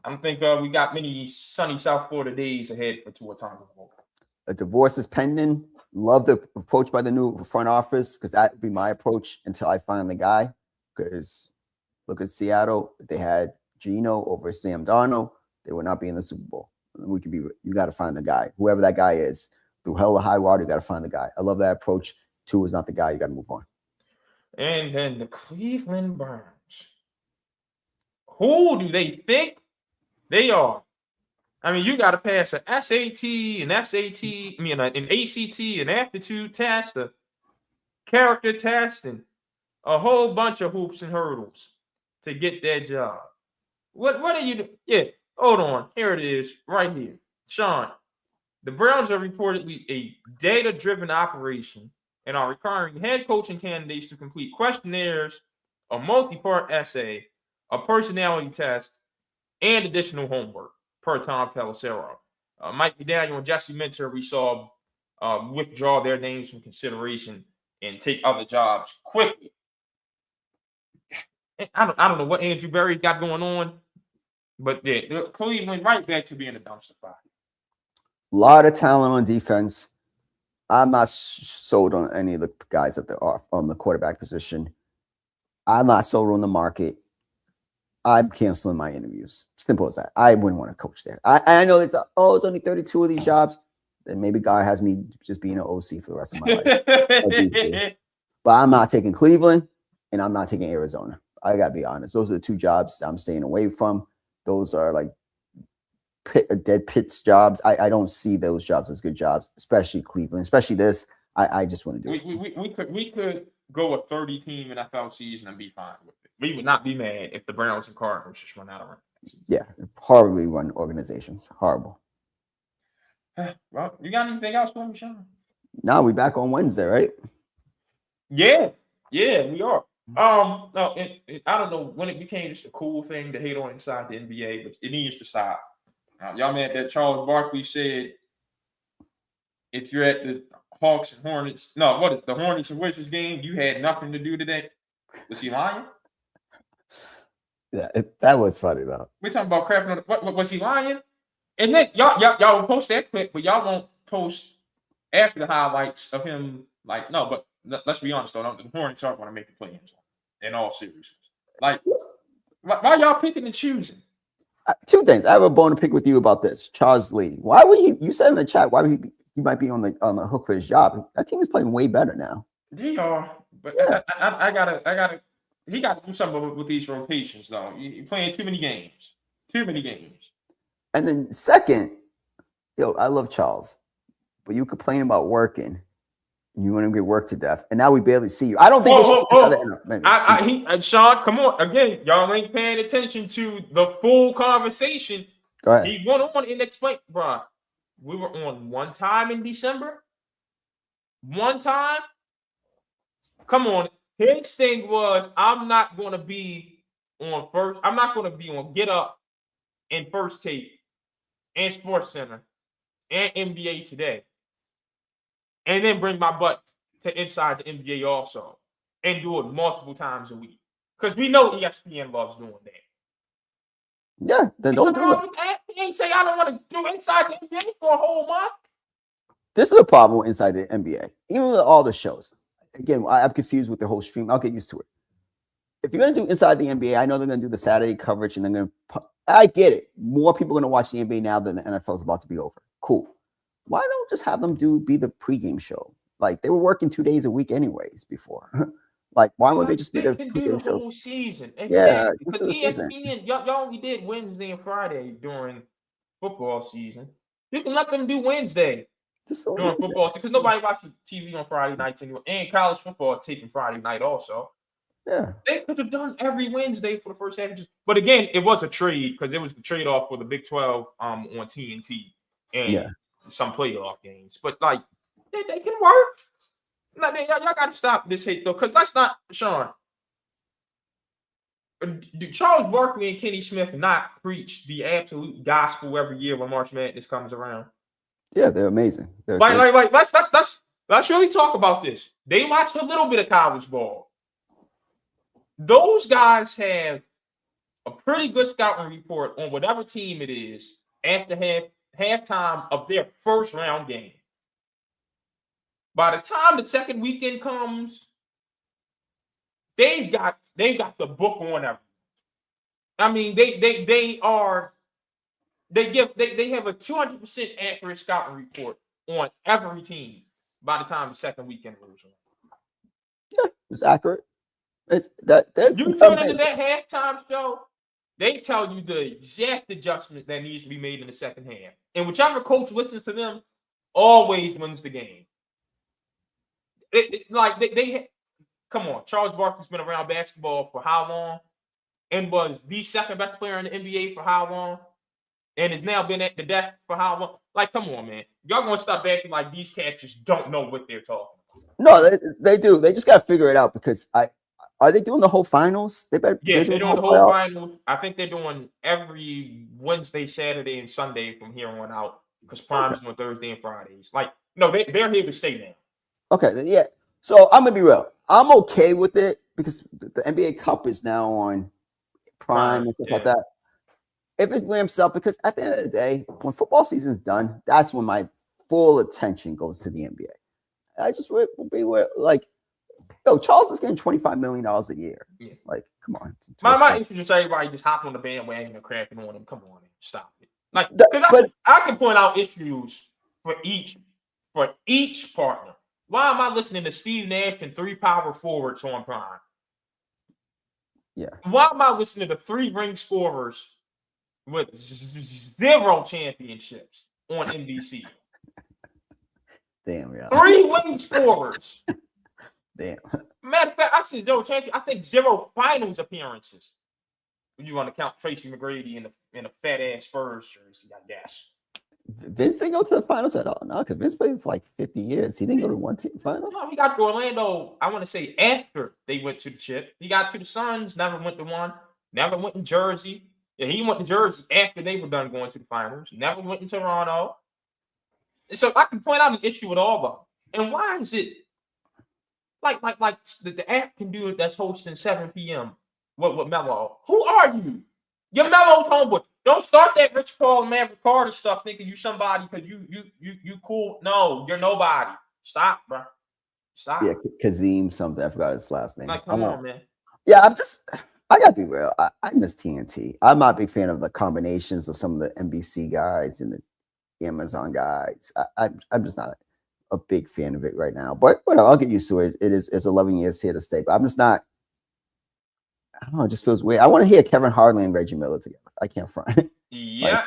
I don't think we got many sunny South Florida days ahead for Tua Tagovailoa. A divorce is pending. Love the approach by the new front office because that would be my approach until I find the guy. Because look at Seattle. They had Geno over Sam Darnold. They would not be in the Super Bowl. You got to find the guy. Whoever that guy is. Through hell or high water, you got to find the guy. I love that approach. Tua is not the guy. You got to move on. And then the Cleveland Browns. Who do they think they are? I mean, you got to pass an SAT, an ACT, an aptitude test, a character test, and a whole bunch of hoops and hurdles to get that job. What are you doing? Yeah, hold on. Here it is, right here. Sean, the Browns are reportedly a data-driven operation and are requiring head coaching candidates to complete questionnaires, a multi-part essay, a personality test, and additional homework, per Tom Pelissero. Mike McDaniel and Jesse Minter, we saw withdraw their names from consideration and take other jobs quickly. I don't know what Andrew Berry's got going on, but yeah, Cleveland right back to being a dumpster fire. A lot of talent on defense. I'm not sold on any of the guys that are on the quarterback position. I'm not sold on the market. I'm canceling my interviews. Simple as that. I wouldn't want to coach there. I know it's only 32 of these jobs. Then maybe God has me just being an OC for the rest of my life. But I'm not taking Cleveland and I'm not taking Arizona. I got to be honest. Those are the 2 jobs I'm staying away from. Those are like dead pits jobs. I don't see those jobs as good jobs, especially Cleveland, especially this. I just want to do it. We could go a 30-team NFL season and be fine with it. We would not be mad if the Browns and Cardinals just run out of runs. Yeah, horribly run organizations. Horrible. Well, you got anything else for me, Sean? No, we back on Wednesday, right? Yeah, we are. No, I don't know when it became just a cool thing to hate on inside the NBA, but it needs to stop. Y'all mad that Charles Barkley said if you're at the Hawks and Hornets, the Hornets and Wizards game, you had nothing to do today? Was he lying? Yeah, that was funny though. We're talking about crapping on what was he lying? And then y'all will post that clip, but y'all won't post after the highlights of him. Like, no, but let's be honest though, the Hornets aren't going to make the play-ins in all seriousness. Like, why y'all picking and choosing? 2 things. I have a bone to pick with you about this. Charles Lee. Why would you said in the chat, why would he might be on the hook for his job? That team is playing way better now. They are, but yeah. He got to do something with these rotations, though. You're playing too many games. And then second, I love Charles, but you complain about working. You want to get worked to death, and now we barely see you. I don't think. Sean, come on again. Y'all ain't paying attention to the full conversation. Go ahead. He went on and explained, bro. We were on one time in December. One time. Come on. His thing was, I'm not going to be on first. I'm not going to be on Get Up and First Take and Sports Center and NBA Today. And then bring my butt to Inside the NBA also and do it multiple times a week. Because we know ESPN loves doing that. Yeah, then don't do it. He ain't say I don't want to do Inside the NBA for a whole month. This is the problem with Inside the NBA. Even with all the shows. Again, I'm confused with the whole stream. I'll get used to it. If you're going to do Inside the NBA, I know they're going to do the Saturday coverage and they're going to. I get it. More people are going to watch the NBA now than the NFL is about to be over. Cool. Why don't just have them be the pregame show? Like they were working 2 days a week anyways before. Like why won't they just be the can do the show? whole season? Exactly. Yeah, because ESPN, y'all only did Wednesday and Friday during football season. You can let them do Wednesday during football because nobody watches TV on Friday nights anymore. And college football is taking Friday night also. Yeah, they could have done every Wednesday for the first half. But again, it was a trade because it was the trade off for the Big 12 on TNT and some playoff games. But like they can work. Like, y'all got to stop this hate though, because that's not Sean. Charles Barkley and Kenny Smith not preach the absolute gospel every year when March Madness comes around. Yeah, they're amazing. Let's really talk about this. They watch a little bit of college ball. Those guys have a pretty good scouting report on whatever team it is after halftime of their first round game. By the time the second weekend comes, they've got the book on everything. I mean, they have a 200% accurate scouting report on every team by the time the second weekend rolls around. Yeah, it's accurate. It's that you tune into that halftime show, they tell you the exact adjustment that needs to be made in the second half. And whichever coach listens to them always wins the game. Come on, Charles Barkley's been around basketball for how long? And was the second best player in the NBA for how long? And has now been at the desk for how long? Like, come on, man. Y'all gonna stop acting like these cats just don't know what they're talking about. No, they do. They just gotta figure it out because are they doing the whole finals? They're doing the whole finals. I think they're doing every Wednesday, Saturday, and Sunday from here on out because Prime's on Thursday and Fridays. Like, no, they're here to stay now. Okay, yeah. So I'm gonna be real. I'm okay with it because the NBA Cup is now on Prime and stuff like that. If it ramps up, because at the end of the day, when football season's done, that's when my full attention goes to the NBA. I just will be like, yo, Charles is getting $25 million a year. Yeah. Like, come on. My issue is everybody just hop on the bandwagon and crapping on him. Come on, stop it. Like, because I can point out issues for each partner. Why am I listening to Steve Nash and 3 power forwards on Prime? Yeah. Why am I listening to 3 ring scorers with 0 championships on NBC? Damn, yeah. 3 wing scorers. Damn. Matter of fact, I said I think 0 finals appearances. You want to count Tracy McGrady in a fat ass Spurs jersey, I guess. Vince didn't go to the finals at all. No, because Vince played for like 50 years. He didn't go to one team finals. No, he got to Orlando, I want to say, after they went to the chip. He got to the Suns, never went to one, never went in Jersey. Yeah, he went to Jersey after they were done going to the finals, never went in Toronto. And so I can point out an issue with all of them. And why is it like the African dude that's hosting 7 p.m. with Melo? Who are you? You're Melo's homeboy. Don't start that Rich Paul and Maverick Carter stuff thinking you somebody because you cool. No, you're nobody. Stop, bro. Stop. Yeah, Kazim something. I forgot his last name. Like, come on, man. Yeah, I gotta be real. I miss TNT. I'm not a big fan of the combinations of some of the NBC guys and the Amazon guys. I'm just not a big fan of it right now. But whatever, I'll get used to it. It's 11 years here to stay. But I'm just not. I don't know. It just feels weird. I want to hear Kevin Harlan and Reggie Miller together. I can't front. Yeah.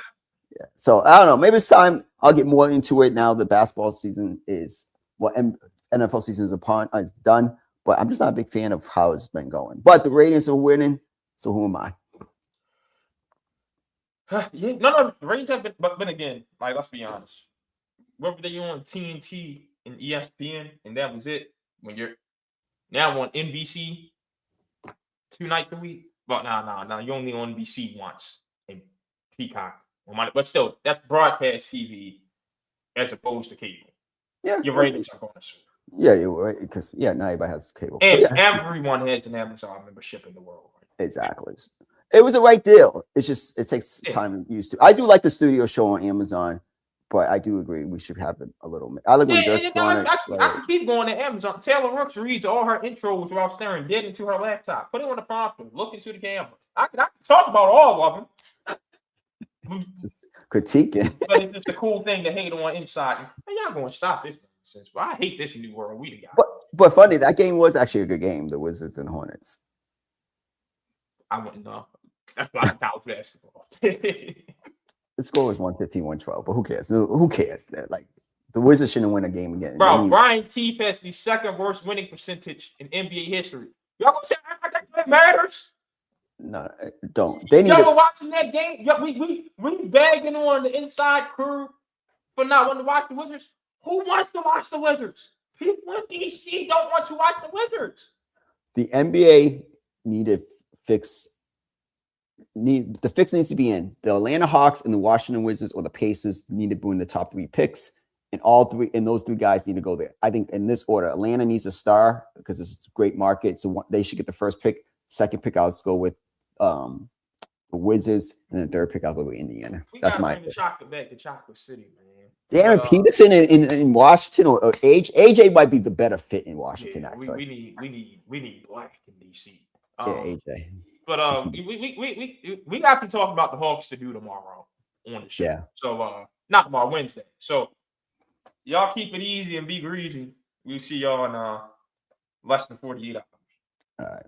Yeah. So I don't know. Maybe it's time I'll get more into it now. The basketball season is NFL season is done. But I'm just not a big fan of how it's been going. But the ratings are winning. So who am I? Yeah. No. The ratings have been, but again, like, let's be honest. Whether they on TNT and ESPN, and that was it. When you're now on NBC 2 nights a week. Well, no. You're only on NBC once in Peacock. But still, that's broadcast TV as opposed to cable. Yeah. Your ratings are going to soar. Yeah, you're right. Because not everybody has cable. So And yeah, everyone has an Amazon membership in the world. exactly. It was the right deal. It's just it takes Yeah. time to use to. I do like the studio show on Amazon, but I do agree we should have it a little. I like when Dirk on it. I can keep going to Amazon. Taylor Rooks reads all her intros while staring dead into her laptop. Put it on the prompter. Look into the camera. I can talk about all of them. Critiquing. But it's just a cool thing to hate on inside. Man, y'all going to stop this nonsense. But I hate this new world we got. But funny, that game was actually a good game. The Wizards and Hornets. I wouldn't know. That's like college basketball. The score was 115-112, but who cares? Who cares? Like the Wizards shouldn't win a game again. Bro, Brian Keefe has the second worst winning percentage in NBA history. Y'all gonna say that matters? No, don't. They need. Y'all were watching that game. Yeah, we bagging on the inside crew for not wanting to watch the Wizards. Who wants to watch the Wizards? People in DC don't want to watch the Wizards. The NBA the fix needs to be in. The Atlanta Hawks and the Washington Wizards or the Pacers need to be in the top 3 picks, and those 3 guys need to go there. I think in this order, Atlanta needs a star because it's a great market, so they should get the first pick. Second pick, I'll just go with the Wizards, and then third pick, I'll go with Indiana. That's my pick. Chocolate back to Chocolate City, man. Darren Peterson in Washington or AJ might be the better fit in Washington. Yeah, actually, we need black in DC. AJ. But we got to talk about the Hawks to do tomorrow on the show. Yeah. So not tomorrow, Wednesday. So y'all keep it easy and be greasy. We'll see y'all in less than 48 hours. All right.